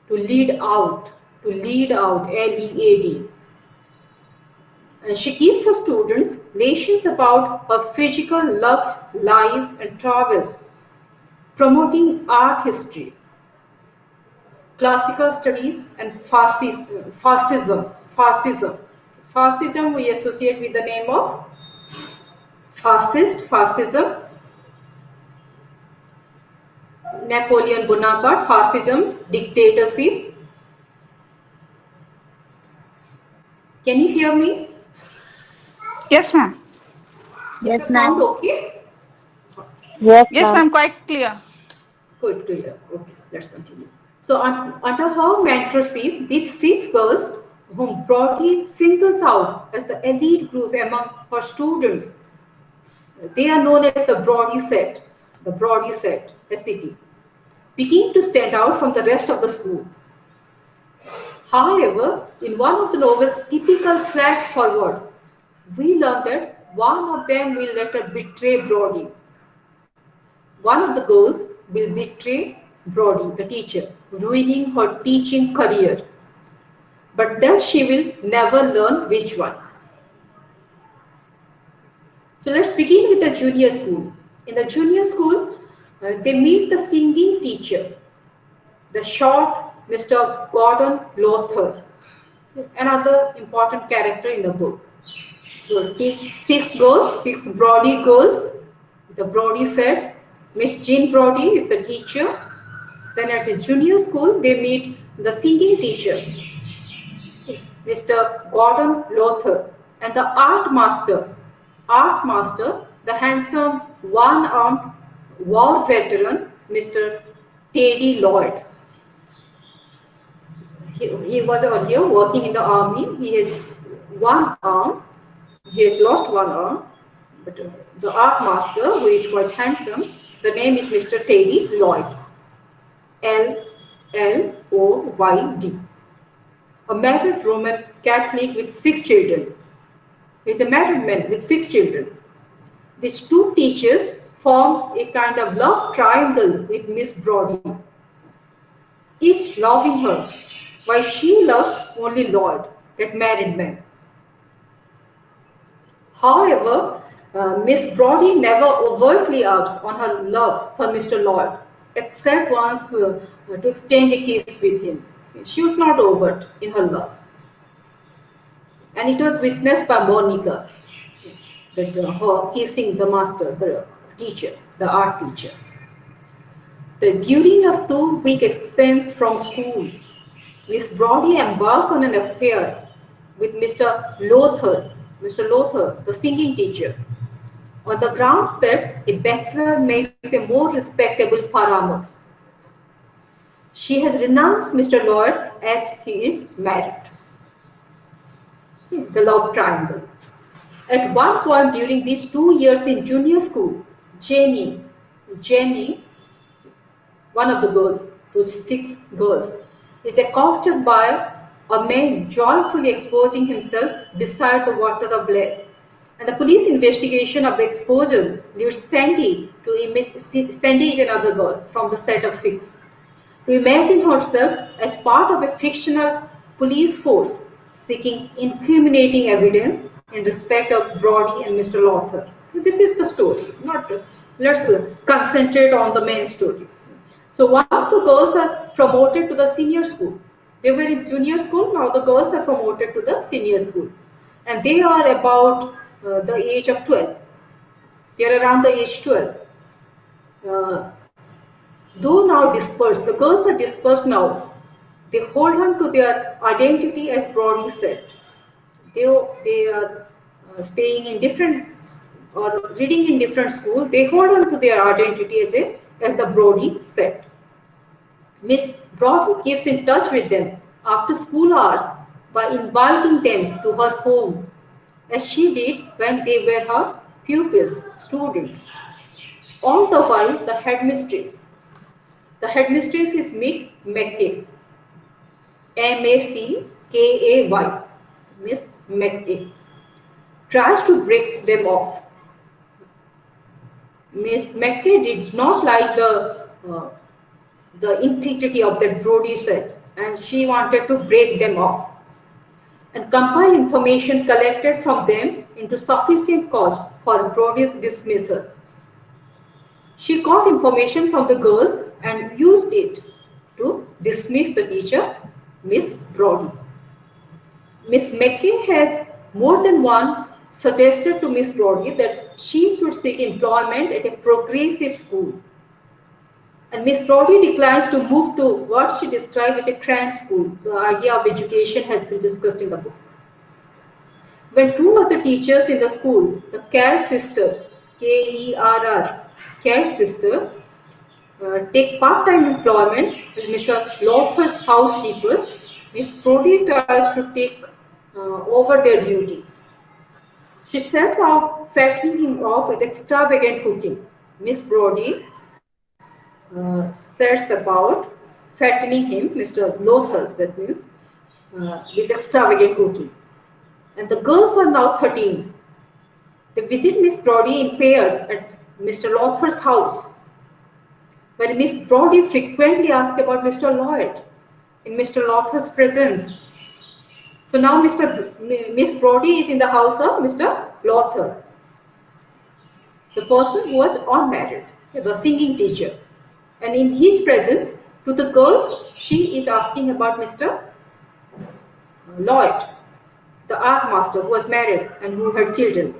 to lead out, L-E-A-D. And she gives her students lessons about her physical love, life, and travels, promoting art history, classical studies, and Fascism. Fascism we associate with the name of fascism, Napoleon Bonaparte, fascism, dictatorship. Can you hear me? Yes, ma'am. Is Yes, the sound ma'am. okay? Yes, Yes, ma'am. ma'am, quite clear. Good, clear. Okay, let's continue. So, under her mentorship, these six girls, whom Brody singles out as the elite group among her students, they are known as the Brody set, SCT, begin to stand out from the rest of the school. However, in one of the novel's typical flash forward, we learn that one of them will later betray Brody. One of the girls will betray Brody, the teacher, ruining her teaching career. But then she will never learn which one. So let's begin with the junior school. In the junior school, they meet the singing teacher, the short Mr. Gordon Lothar, another important character in the book. So take six Brody girls. The Brody said, Miss Jean Brody is the teacher. Then at the junior school, they meet the singing teacher, Mr. Gordon Lothar, and the art master, the handsome one-armed war veteran, Mr. Teddy Lloyd. He was earlier working in the army. He has one arm. He has lost one arm. But the art master, who is quite handsome, the name is Mr. Teddy Lloyd. Lloyd. A married Roman Catholic with six children. He is a married man with six children. These two teachers form a kind of love triangle with Miss Brodie, each loving her, while she loves only Lloyd, that married man. However, Miss Brodie never overtly acts on her love for Mr. Lloyd, except once to exchange a kiss with him. She was not overt in her love. And it was witnessed by Monica, that her kissing the master, the teacher, the art teacher. During a 2-week absence from school, Miss Brodie embarks on an affair with Mr. Lothar, the singing teacher, on the grounds that a bachelor makes a more respectable paramour. She has renounced Mr. Lloyd as he is married. The love triangle. At one point during these 2 years in junior school, Jenny, one of the girls, those six girls, is accosted by a man joyfully exposing himself beside the water of lead. And the police investigation of the exposure leads Sandy to image. Sandy is another girl from the set of six, to imagine herself as part of a fictional police force seeking incriminating evidence in respect of Brody and Mr. Lothar. This is the story. Not let's concentrate on the main story. So once the girls are promoted to the senior school, they were in junior school. Now the girls are promoted to the senior school, and they are about the age of 12. They are around the age 12. Uh, Though now dispersed, the girls are dispersed now. They hold on to their identity as Brody said. They are staying in different or reading in different schools. They hold on to their identity as the Brody said. Miss Brody keeps in touch with them after school hours by inviting them to her home, as she did when they were her pupils, students. All the while, the headmistress is Miss McKay, Mackay, Miss McKay, tries to break them off. Miss McKay did not like the integrity of that Brody set, and she wanted to break them off and compile information collected from them into sufficient cause for Brody's dismissal. She got information from the girls and used it to dismiss the teacher, Miss Brodie. Miss McKay has more than once suggested to Miss Brodie that she should seek employment at a progressive school. And Miss Brodie declines to move to what she described as a crank school. The idea of education has been discussed in the book. when two other teachers in the school, the care sister, Kerr, care sister, take part-time employment with Mr. Lothar's housekeepers, Miss Brodie tries to take over their duties. She set out fattening him off with extravagant cooking. Miss Brodie sets about fattening him, Mr. Lothar, that means, with extravagant cooking. And the girls are now 13. They visit Miss Brodie in pairs at Mr. Lothar's house, where Miss Brodie frequently asks about Mr. Lloyd in Mr. Lothar's presence. So now Miss Brodie is in the house of Mr. Lothar, the person who was unmarried, the singing teacher. And in his presence, to the girls, she is asking about Mr. Lloyd, the art master who was married and who had children.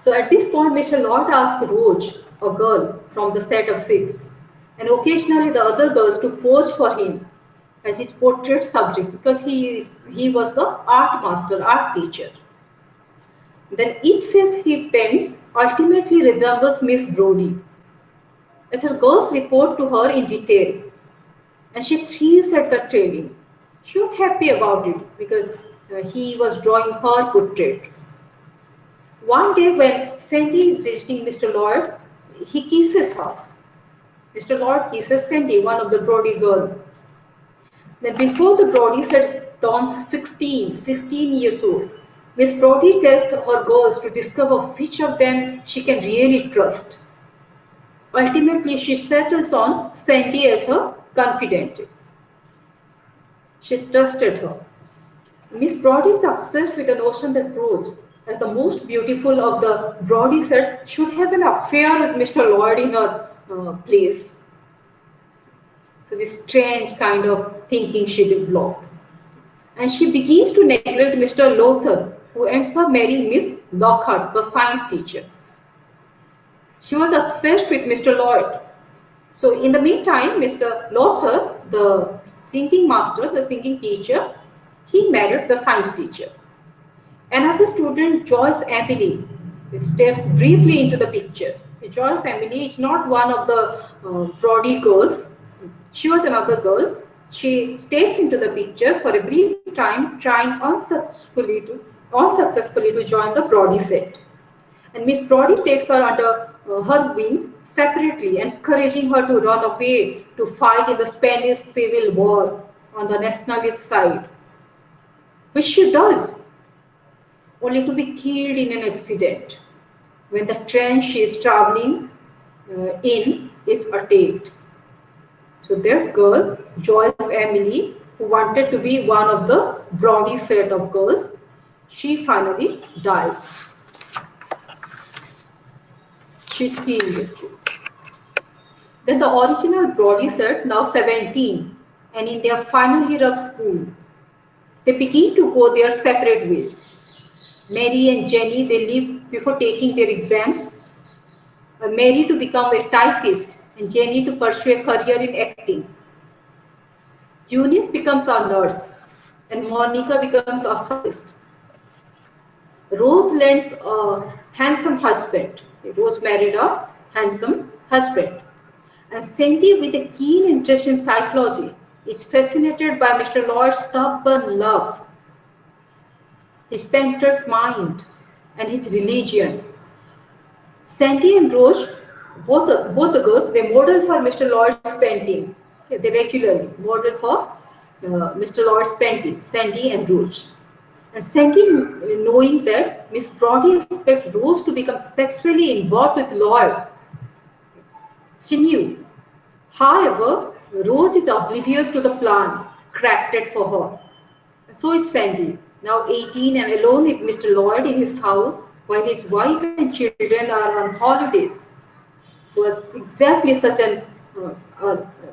So at this point, Mr. Lloyd asked Rose, a girl from the set of 6, and occasionally the other girls to pose for him as his portrait subject, because he was the art master, art teacher. Then each face he paints ultimately resembles Miss Brodie, as her girls report to her in detail, and she thrills at the training. She was happy about it because he was drawing her portrait. One day when Sandy is visiting Mr. Lloyd, he kisses her. Mr. Lloyd kisses Sandy, one of the Brodie girls. Then before the Brodie set turns 16 years old, Miss Brodie tests her girls to discover which of them she can really trust. Ultimately, she settles on Sandy as her confidant. She trusted her. Miss Brodie is obsessed with the notion that Rose, as the most beautiful of the Brodie set, should have an affair with Mr. Lloyd in her place. So this strange kind of thinking she developed. And she begins to neglect Mr. Lothar, who ends up marrying Miss Lockhart, the science teacher. She was obsessed with Mr. Lloyd. So in the meantime, Mr. Lothar, the singing master, the singing teacher, he married the science teacher. Another student, Joyce Emily, steps briefly into the picture. Joyce Emily is not one of the Brodie girls. She was another girl. She steps into the picture for a brief time, trying unsuccessfully to join the Brodie set. And Miss Brodie takes her under her wings separately, encouraging her to run away to fight in the Spanish Civil War on the nationalist side, which she does, only to be killed in an accident when the train she is traveling in is attacked. So that girl, Joyce Emily, who wanted to be one of the Brodie set of girls, she finally dies. She's killed. Then the original Brodie set, now 17, and in their final year of school, they begin to go their separate ways. Mary and Jenny, they leave before taking their exams. Mary to become a typist and Jenny to pursue a career in acting. Eunice becomes a nurse and Monica becomes a cyclist. Rose lands a handsome husband. Rose married a handsome husband. And Sandy, with a keen interest in psychology, is fascinated by Mr. Lloyd's stubborn love, his painter's mind, and his religion. Sandy and Rose, both the girls, they model for Mr. Lloyd's painting. Okay, they regularly model for Mr. Lloyd's painting, Sandy and Rose. And Sandy, knowing that Miss Brodie expects Rose to become sexually involved with Lloyd, she knew. However, Rose is oblivious to the plan crafted for her. And so is Sandy, now 18 and alone with Mr. Lloyd in his house, while his wife and children are on holidays.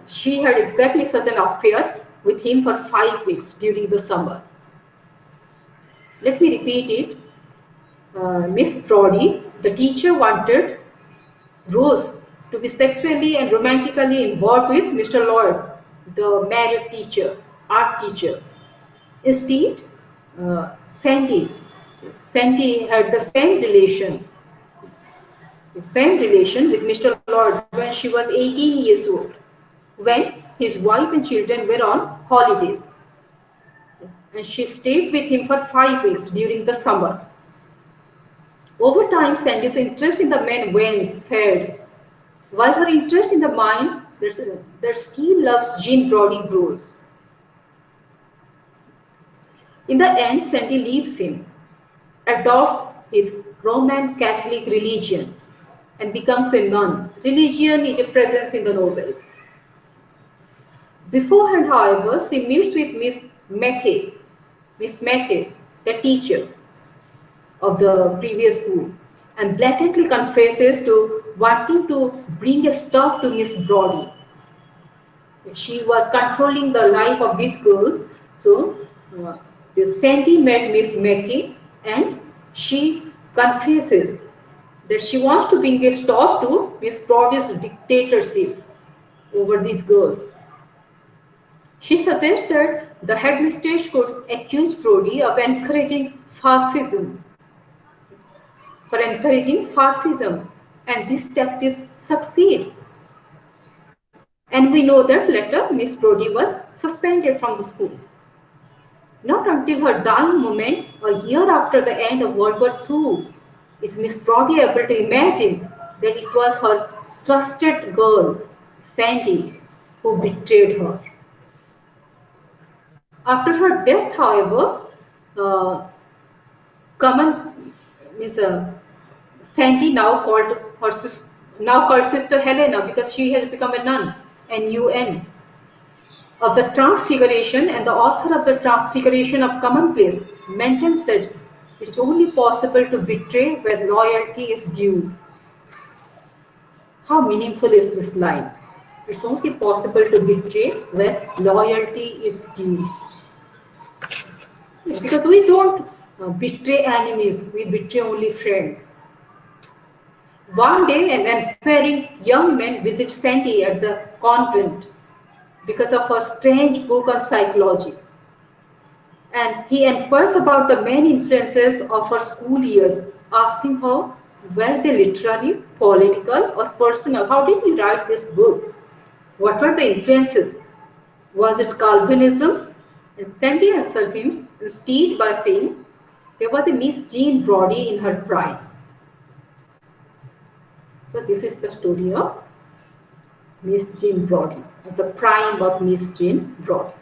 She had exactly such an affair with him for 5 weeks during the summer. Let me repeat it. Miss Brodie, the teacher, wanted Rose to be sexually and romantically involved with Mr. Lloyd, the married teacher, art teacher. Instead, Sandy. Sandy had the same relation with Mr. Lord when she was 18 years old, when his wife and children were on holidays. And she stayed with him for 5 weeks during the summer. Over time, Sandy's interest in the man wanes, fades, while her interest in the mind that he loves Jean Brodie grows. In the end, Sandy leaves him, adopts his Roman Catholic religion, and becomes a nun. Religion is a presence in the novel. Beforehand, however, she meets with Miss Mackay, the teacher of the previous school, and blatantly confesses to wanting to bring a stuff to Miss Brodie. She was controlling the life of these girls. So uh, Sandy met Miss Mackey and she confesses that she wants to bring a stop to Miss Brodie's dictatorship over these girls. She suggests that the headmistress could accuse Brodie of encouraging fascism, and these tactics succeed. And we know that later Miss Brodie was suspended from the school. Not until her dying moment, a year after the end of World War II, is Miss Brodie able to imagine that it was her trusted girl, Sandy, who betrayed her. After her death, however, uh, common means Sandy now called Sister Helena because she has become a nun, NUN, of the Transfiguration, and the author of the Transfiguration of Commonplace maintains that it's only possible to betray where loyalty is due. How meaningful is this line? It's only possible to betray where loyalty is due. Because we don't betray enemies, we betray only friends. One day, an inquiring young man visits Sandy at the convent because of her strange book on psychology. And he inquires about the main influences of her school years, asking her, were they literary, political, or personal? How did you write this book? What were the influences? Was it Calvinism? And Sandy answers him instead by saying, there was a Miss Jean Brodie in her prime. So this is the story of Miss Jean Brodie, the prime of Miss Jean Brodie.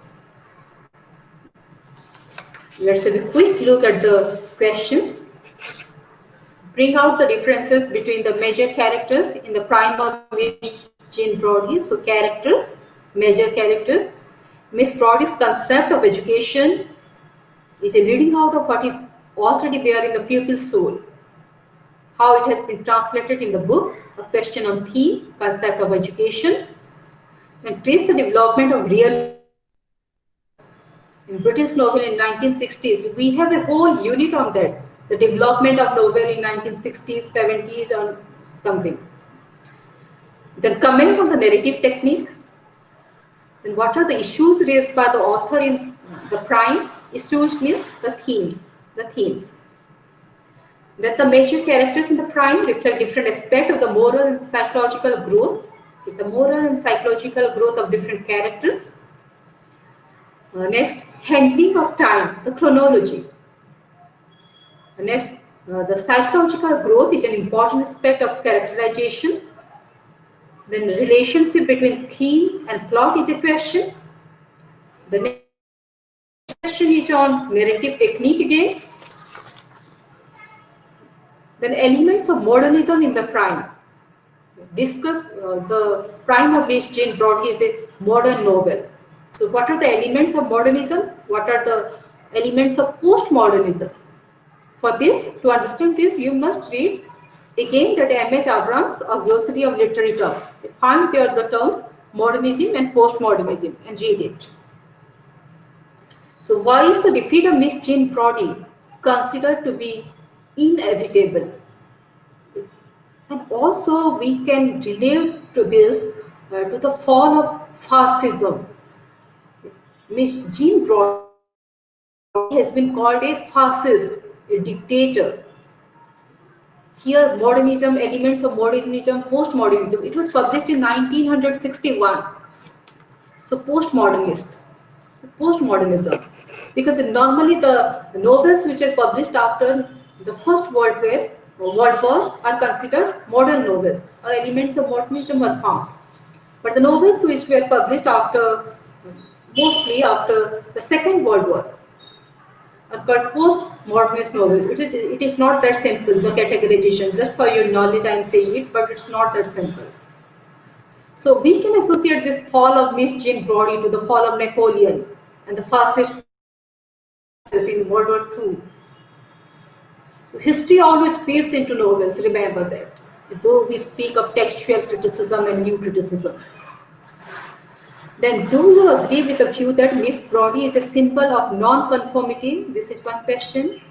Let's have a quick look at the questions. Bring out the differences between the major characters in the prime of Miss Jean Brodie. So characters, major characters. Miss Brodie's concept of education is a reading out of what is already there in the pupil's soul. How it has been translated in the book, a question on theme, concept of education, and trace the development of real in British novel in 1960s. We have a whole unit on that, the development of novel in 1960s, 70s, or something. Then comment on the narrative technique. Then what are the issues raised by the author in the prime? Issues means the themes. That the major characters in the prime reflect different aspects of the moral and psychological growth. The moral and psychological growth of different characters. Next, handling of time, the chronology. Next, the psychological growth is an important aspect of characterization. Then the relationship between theme and plot is a question. The next question is on narrative technique again. Then elements of modernism in the prime. Discuss the prime of Miss Jane Brodie is a modern novel. So what are the elements of modernism? What are the elements of postmodernism? For this, to understand this, you must read again that M.H. Abrams, A Glossary of Literary Terms. Find there the terms modernism and postmodernism and read it. So why is the defeat of Miss Jane Brodie considered to be inevitable? And also we can relate to this to the fall of fascism. Miss Jean Brodie Brodie has been called a fascist, a dictator. Here, modernism, elements of modernism, postmodernism. It was published in 1961. So, postmodernism. Because normally the novels which are published after the First World War are considered modern novels, or elements of modernism are found. But the novels which were published after, mostly after the Second World War, are called post-modernist novel. It is not that simple, the categorization. Just for your knowledge, I am saying it, but it's not that simple. So we can associate this fall of Miss Jean Brodie to the fall of Napoleon and the fascist forces in World War II. So history always weaves into novels, remember that. Though we speak of textual criticism and new criticism. Then do you agree with the view that Miss Brodie is a symbol of non-conformity? This is one question.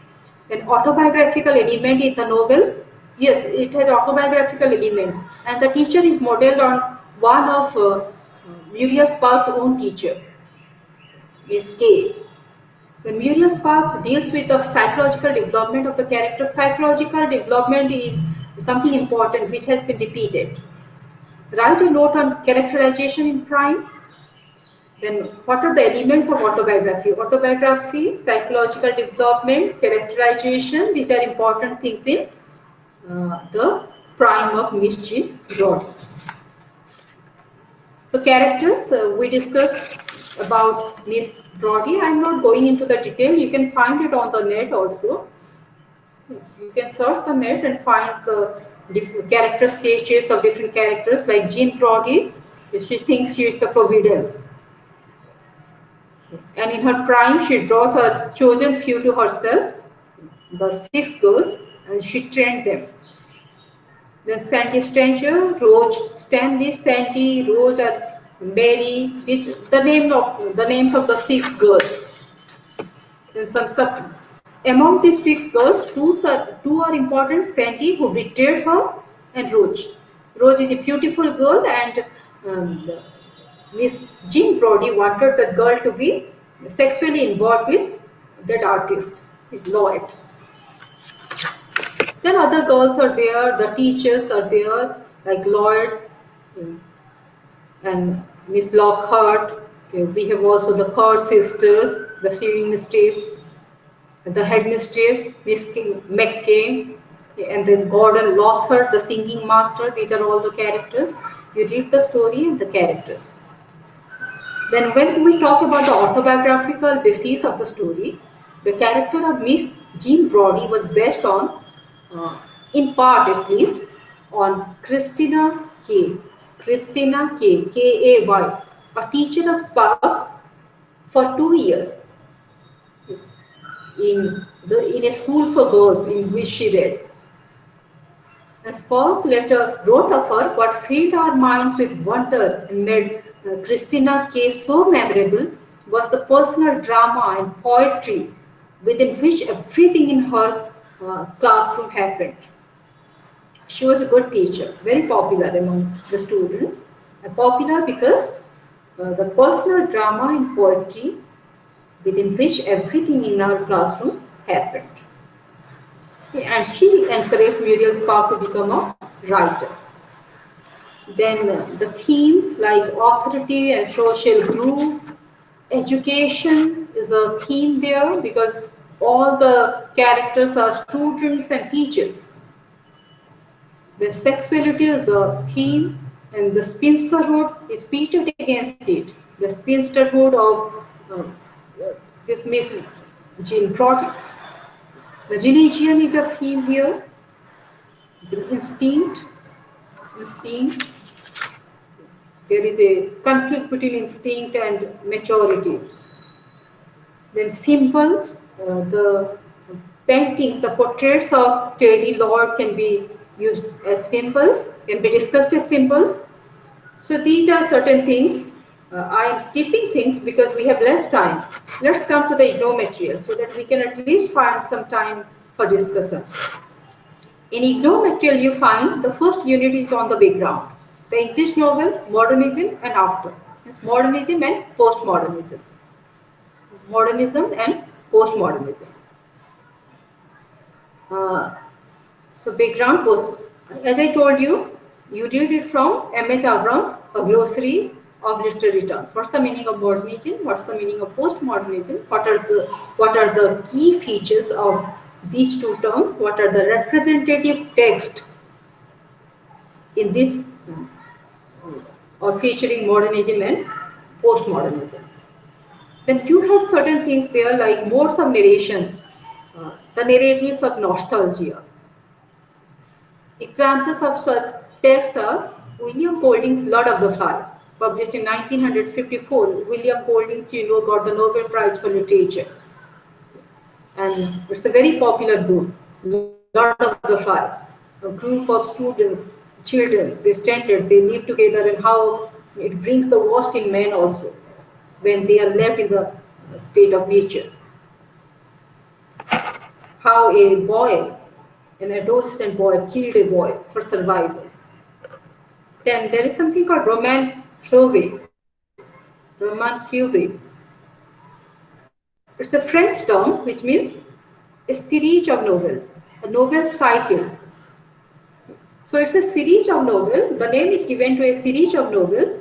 Then autobiographical element in the novel. Yes, it has autobiographical element. And the teacher is modeled on one of Muriel Spark's own teacher, Miss K. When Muriel Spark deals with the psychological development of the character, psychological development is something important which has been repeated. Write a note on characterization in crime. Then what are the elements of autobiography? Autobiography, psychological development, characterization, these are important things in the prime of Miss Jean Brodie. So characters, we discussed about Miss Brodie. I'm not going into the detail. You can find it on the net also. You can search the net and find the character sketches of different characters like Jean Brodie. She thinks she is the Providence. And in her prime, she draws her chosen few to herself, the six girls, and she trained them. Then Sandy Stranger, Rose, Stanley, Sandy, Rose, and Mary. This the names of the six girls. Then some sub. Among these six girls, two are important. Sandy, who betrayed her, and Rose. Rose is a beautiful girl, and um, Miss Jean Brodie wanted the girl to be sexually involved with that artist, with Lloyd. Then other girls are there, the teachers are there, like Lloyd and Miss Lockhart. We have also the Court sisters, the sewing mistress, the headmistress, Miss McCain, and then Gordon Lothar, the singing master. These are all the characters. You read the story and the characters. Then when we talk about the autobiographical basis of the story, the character of Miss Jean Brodie was based on, in part at least, on Christina K, K-A-Y, a teacher of Sparks for 2 years in a school for girls in which she read. And Spock later wrote of her what filled our minds with wonder and made Christina K so memorable was the personal drama and poetry within which everything in her classroom happened. She was a good teacher, very popular among the students. And popular because the personal drama and poetry within which everything in our classroom happened. And she encouraged Muriel Spark to become a writer. Then the themes like authority and social group, education is a theme there because all the characters are students and teachers. The sexuality is a theme, and the spinsterhood is pitted against it. The spinsterhood of this Miss Jean Brodie. The religion is a theme here. The instinct. There is a conflict between instinct and maturity. Then symbols, the paintings, the portraits of Teddy Lord can be used as symbols, can be discussed as symbols. So these are certain things. I am skipping things because we have less time. Let's come to the IGNOU material so that we can at least find some time for discussion. In IGNOU material, you find the first unit is on the background. The English novel, modernism and after. It's modernism and postmodernism. Modernism and postmodernism. Uh, so background, as I told you, you read it from M.H. Abrams, A Glossary of Literary Terms. What's the meaning of modernism? What's the meaning of postmodernism? What are the key features of these two terms? What are the representative texts in this or featuring modernism and postmodernism? Then you have certain things there like modes of narration, the narratives of nostalgia. Examples of such texts are William Golding's Lord of the Flies, published in 1954. William Golding's, got the Nobel Prize for Literature. And it's a very popular book, Lord of the Flies. A group of students, children, they stranded, they live together, and how it brings the worst in men also when they are left in the state of nature. How a boy, an adolescent boy, killed a boy for survival. Then there is something called roman fleuve. It's a French term which means a series of novel, a novel cycle. So it's a series of novel. The name is given to a series of novel,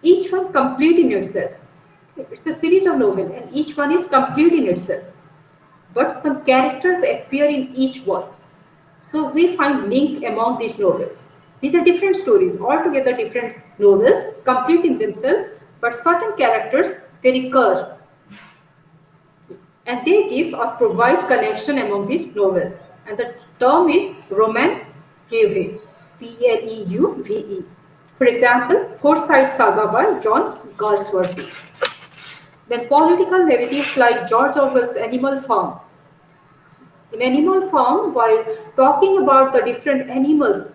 each one complete in itself. It's a series of novel and each one is complete in itself. But some characters appear in each one. So we find link among these novels. These are different stories, altogether different novels, complete in themselves, but certain characters they recur and they give or provide connection among these novels. And the term is Roman Pleuve, Pleuve. For example, Forsyte Saga by John Galsworthy. Then political narratives like George Orwell's Animal Farm. In Animal Farm, while talking about the different animals,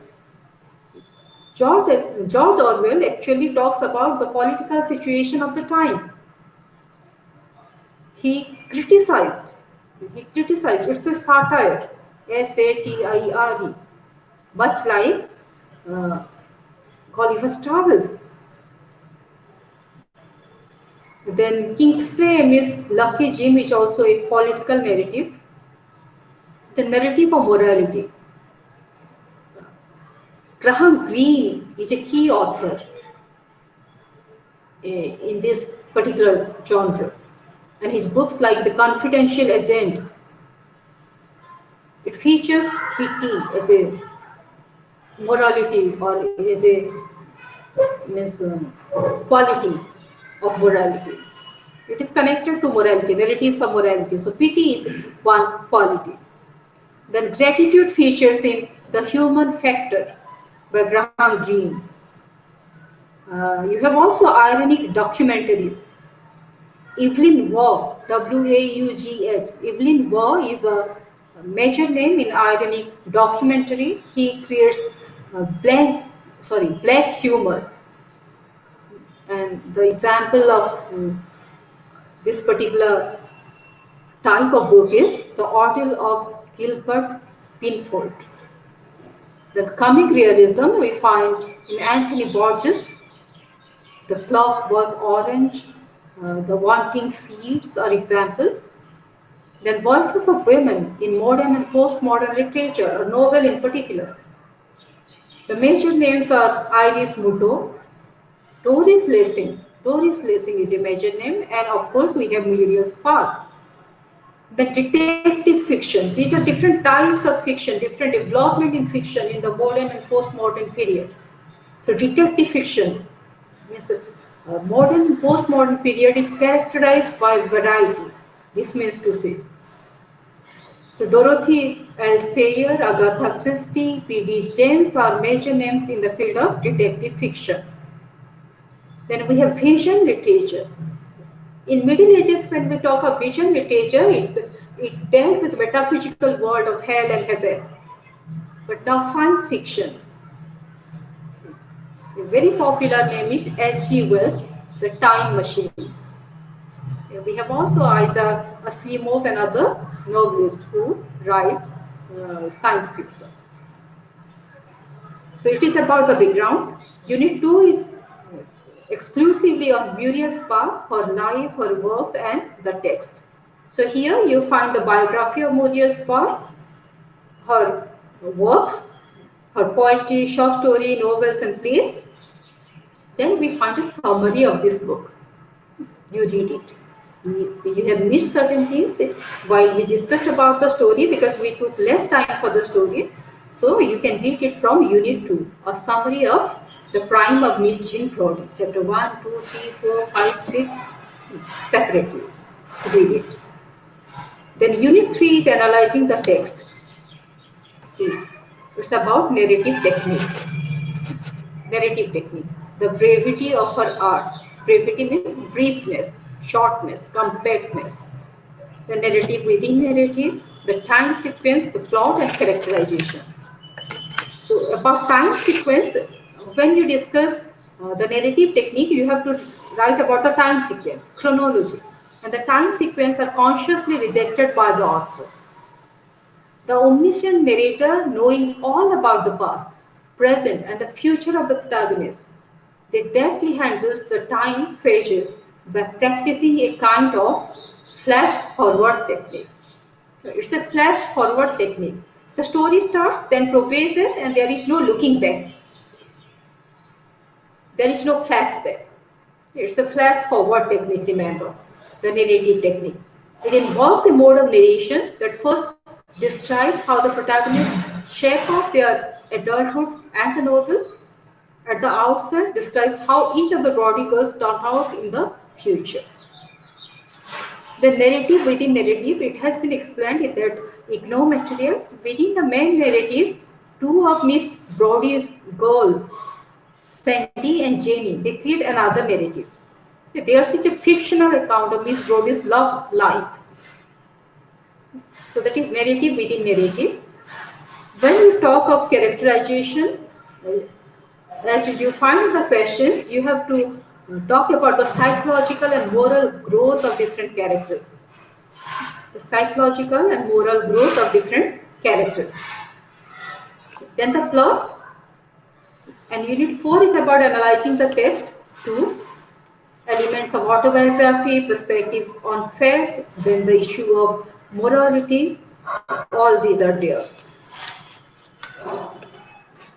George, George Orwell actually talks about the political situation of the time. He criticized, it's a satire, satire, much like uh, Gulliver's Travels. Then Kingsley Amis' Lucky Jim is also a political narrative, the narrative of morality. Graham Greene is a key author in this particular genre. And his books like The Confidential Agent, it features pity as a morality or as a means, quality of morality. It is connected to morality, narratives of morality. So pity is one quality. Then gratitude features in The Human Factor by Graham Greene. You have also ironic documentaries. Evelyn Waugh, Waughh. Evelyn Waugh is a major name in ironic documentary. He creates black humor. And the example of this particular type of book is The Ordeal of Gilbert Binford. The comic realism we find in Anthony Borges, The Clockwork Orange, The Wanting Seeds are example. Then voices of women in modern and postmodern literature, a novel in particular. The major names are Iris Muto, Doris Lessing. Doris Lessing is a major name, and of course we have Muriel Spark. The detective fiction. These are different types of fiction, different development in fiction in the modern and postmodern period. So detective fiction means modern and postmodern period is characterized by variety. This means to say. So Dorothy L. Sayre, Agatha Christie, P.D. James are major names in the field of detective fiction. Then we have vision literature. In Middle Ages, when we talk of vision literature, it dealt with the metaphysical world of hell and heaven. But now science fiction, a very popular name is H.G. Wells, The Time Machine. We have also Isaac Asimov, another novelist who writes science fiction. So it is about the background. Unit 2 is exclusively on Muriel Spark, her life, her works, and the text. So here you find the biography of Muriel Spar, her works, her poetry, short story, novels and plays. Then we find a summary of this book. You read it. You have missed certain things while we discussed about the story because we took less time for the story. So you can read it from Unit 2, a summary of the crime of Miss Jean Brodie, chapter 1, 2, 3, 4, 5, 6, separately. Read it. Then Unit 3 is analyzing the text. See, it's about narrative technique. Narrative technique. The brevity of her art. Brevity means briefness, shortness, compactness. The narrative within narrative, the time sequence, the plot and characterization. So about time sequence, when you discuss the narrative technique, you have to write about the time sequence, chronology. And the time sequence are consciously rejected by the author. The omniscient narrator, knowing all about the past, present, and the future of the protagonist, they deftly handles the time phases by practicing a kind of flash forward technique. So it's a flash forward technique. The story starts, then progresses, and there is no looking back. There is no flashback. It's a flash forward technique, remember, the narrative technique. It involves a mode of narration that first describes how the protagonists shape up their adulthood and the novel. At the outset, describes how each of the Brody girls turn out in the future. The narrative within narrative, it has been explained in that IGNOU material. Within the main narrative, two of Miss Brodie's girls, Sandy and Jenny, they create another narrative. Theirs is a fictional account of Miss Brodie's love life. So that is narrative within narrative. When you talk of characterization, as you find the questions, you have to talk about the psychological and moral growth of different characters. The psychological and moral growth of different characters. Then the plot, and Unit 4 is about analyzing the text. 2. Elements of autobiography, perspective on fact, then the issue of morality, all these are there.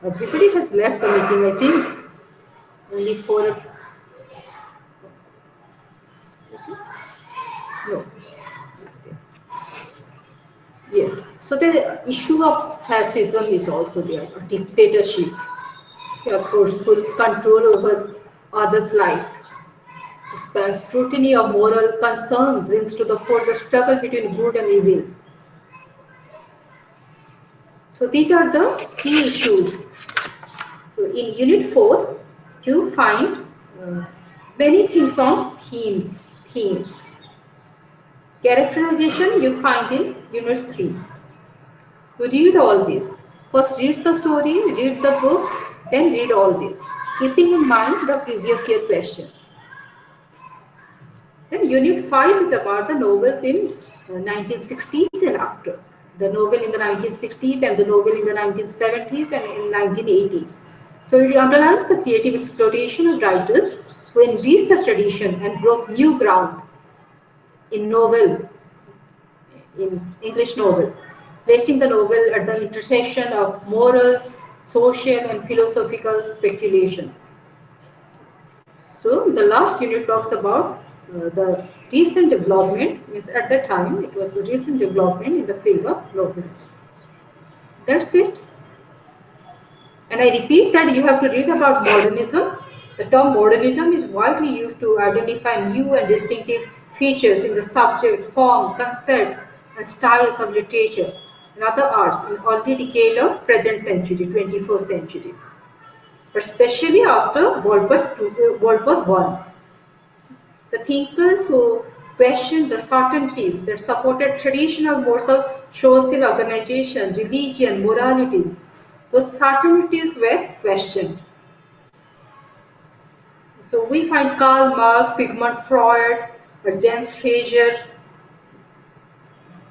Everybody has left the meeting, I think. Only 4. No. Yes. So the issue of fascism is also there, a dictatorship, a forceful control over others' life. Scrutiny of moral concern brings to the fore the struggle between good and evil. So these are the key issues. So in Unit 4, you find many things on themes. Themes. Characterization you find in Unit 3. You read all this. First read the story, read the book, then read all this, keeping in mind the previous year questions. Then Unit 5 is about the novels in 1960s and after. The novel in the 1960s and the novel in the 1970s and in 1980s. So it underlines the creative exploration of writers who enriched the tradition and broke new ground in novel, in English novel, placing the novel at the intersection of morals, social and philosophical speculation. So the last unit talks about the recent development, means at that time it was the recent development in the field of novel. That's it. And I repeat that you have to read about modernism. The term modernism is widely used to identify new and distinctive features in the subject, form, concept, and styles of literature and other arts in early decade of present century, 21st century, but especially after World War One. The thinkers who questioned the certainties that supported traditional modes of social organization, religion, morality, those certainties were questioned. So we find Karl Marx, Sigmund Freud, or Jens Fraser.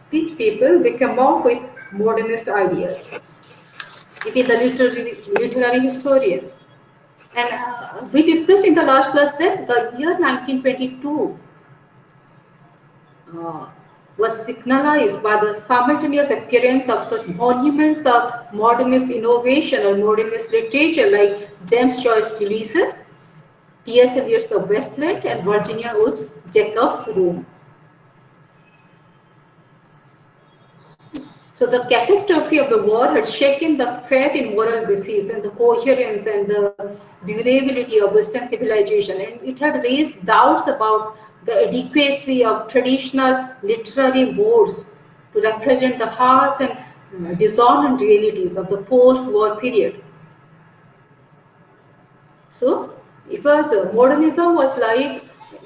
These people, they come up with modernist ideas. It is the literary historians. And we discussed in the last class that the year 1922, uh, was signalized by the simultaneous appearance of such monuments of modernist innovation or modernist literature like James Joyce Ulysses, T.S. Eliot's The Westland, and Virginia Woolf's Jacob's Room. So the catastrophe of the war had shaken the faith in moral basis and the coherence and the durability of Western civilization, and it had raised doubts about the adequacy of traditional literary modes to represent the harsh and dissonant realities of the post-war period. So it was modernism was like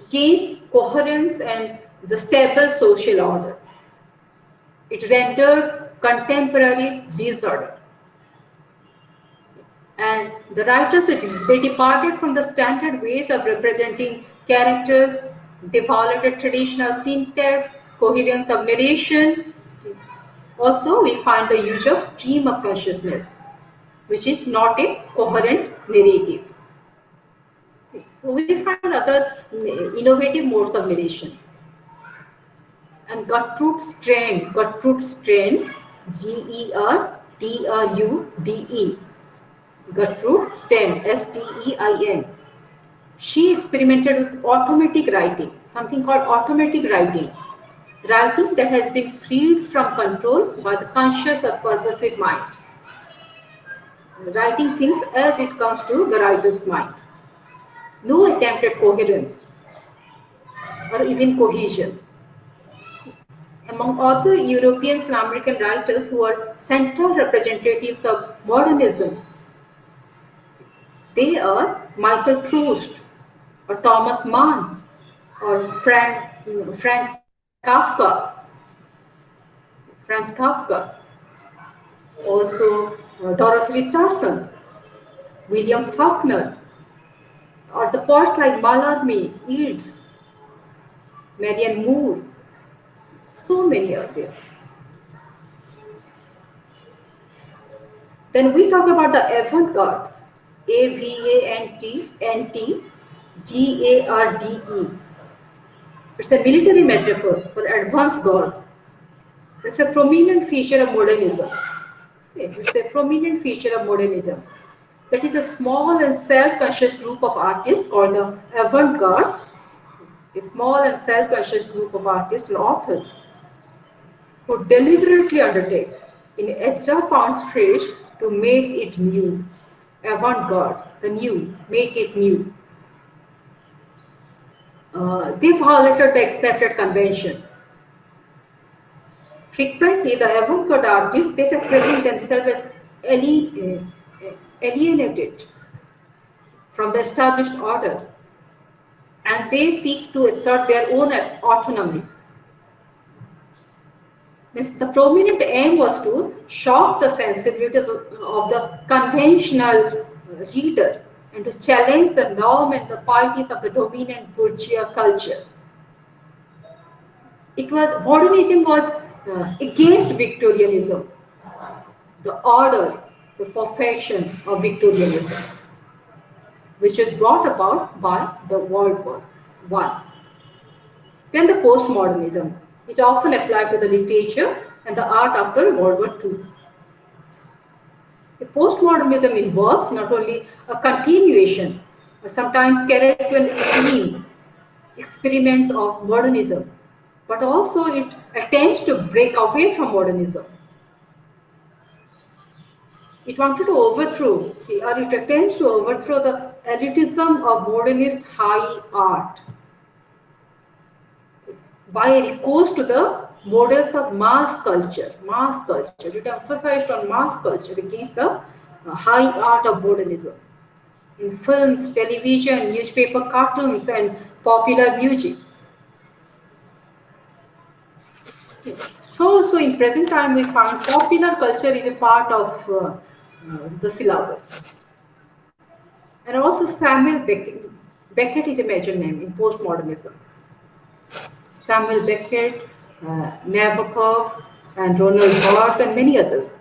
against coherence and the stable social order. It rendered contemporary disorder. And the writers, they departed from the standard ways of representing characters, they violated traditional syntax, coherence of narration. Also, we find the use of stream of consciousness, which is not a coherent narrative. So we find other innovative modes of narration. And Gertrude Stein, Gertrude, Gertrude Stein. She experimented with automatic writing, something called automatic writing. Writing that has been freed from control by the conscious or purposive mind. Writing things as it comes to the writer's mind. No attempt at coherence or even cohesion. Among other European and American writers who are central representatives of modernism, they are Michael Proust or Thomas Mann or Franz Kafka, also Dorothy Richardson, William Faulkner, or the poets like Mallarmé, Yeats, Marianne Moore. So many are there. Then we talk about the avant-garde, Avantgarde. It's a military metaphor for advanced guard. It's a prominent feature of modernism. It's a prominent feature of modernism. That is a small and self-conscious group of artists called the avant-garde, a small and self-conscious group of artists and authors who deliberately undertake, in Ezra Pound's phrase, to make it new. Avant-garde, the new, make it new. They violated the accepted convention. Frequently, the avant-garde artists, they represent themselves as alienated from the established order, and they seek to assert their own autonomy. The prominent aim was to shock the sensibilities of the conventional reader and to challenge the norm and the pieties of the dominant bourgeois culture. Modernism was against Victorianism, the order, the perfection of Victorianism, which was brought about by the World War I. Then the postmodernism is often applied to the literature and the art after World War II. The postmodernism involves not only a continuation, but sometimes character-themed experiments of modernism, but also it attempts to break away from modernism. It wanted to overthrow, or it attempts to overthrow the elitism of modernist high art by a recourse to the models of mass culture. It emphasized on mass culture against the high art of modernism in films, television, newspaper cartoons, and popular music. So in present time, we find popular culture is a part of the syllabus. And also Samuel Beckett is a major name in postmodernism. Samuel Beckett, Nabokov, and Ronald Barthes, and many others.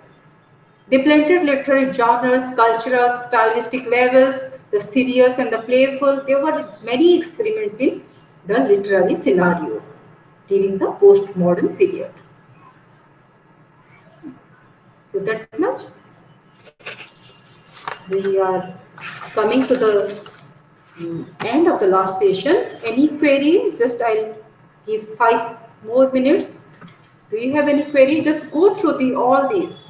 They blended literary genres, cultural, stylistic levels, the serious and the playful. There were many experiments in the literary scenario. during the postmodern period. So that much we are coming to the end of the last session. Any query? Just I'll give 5 more minutes. Do you have any query? Just go through the all these.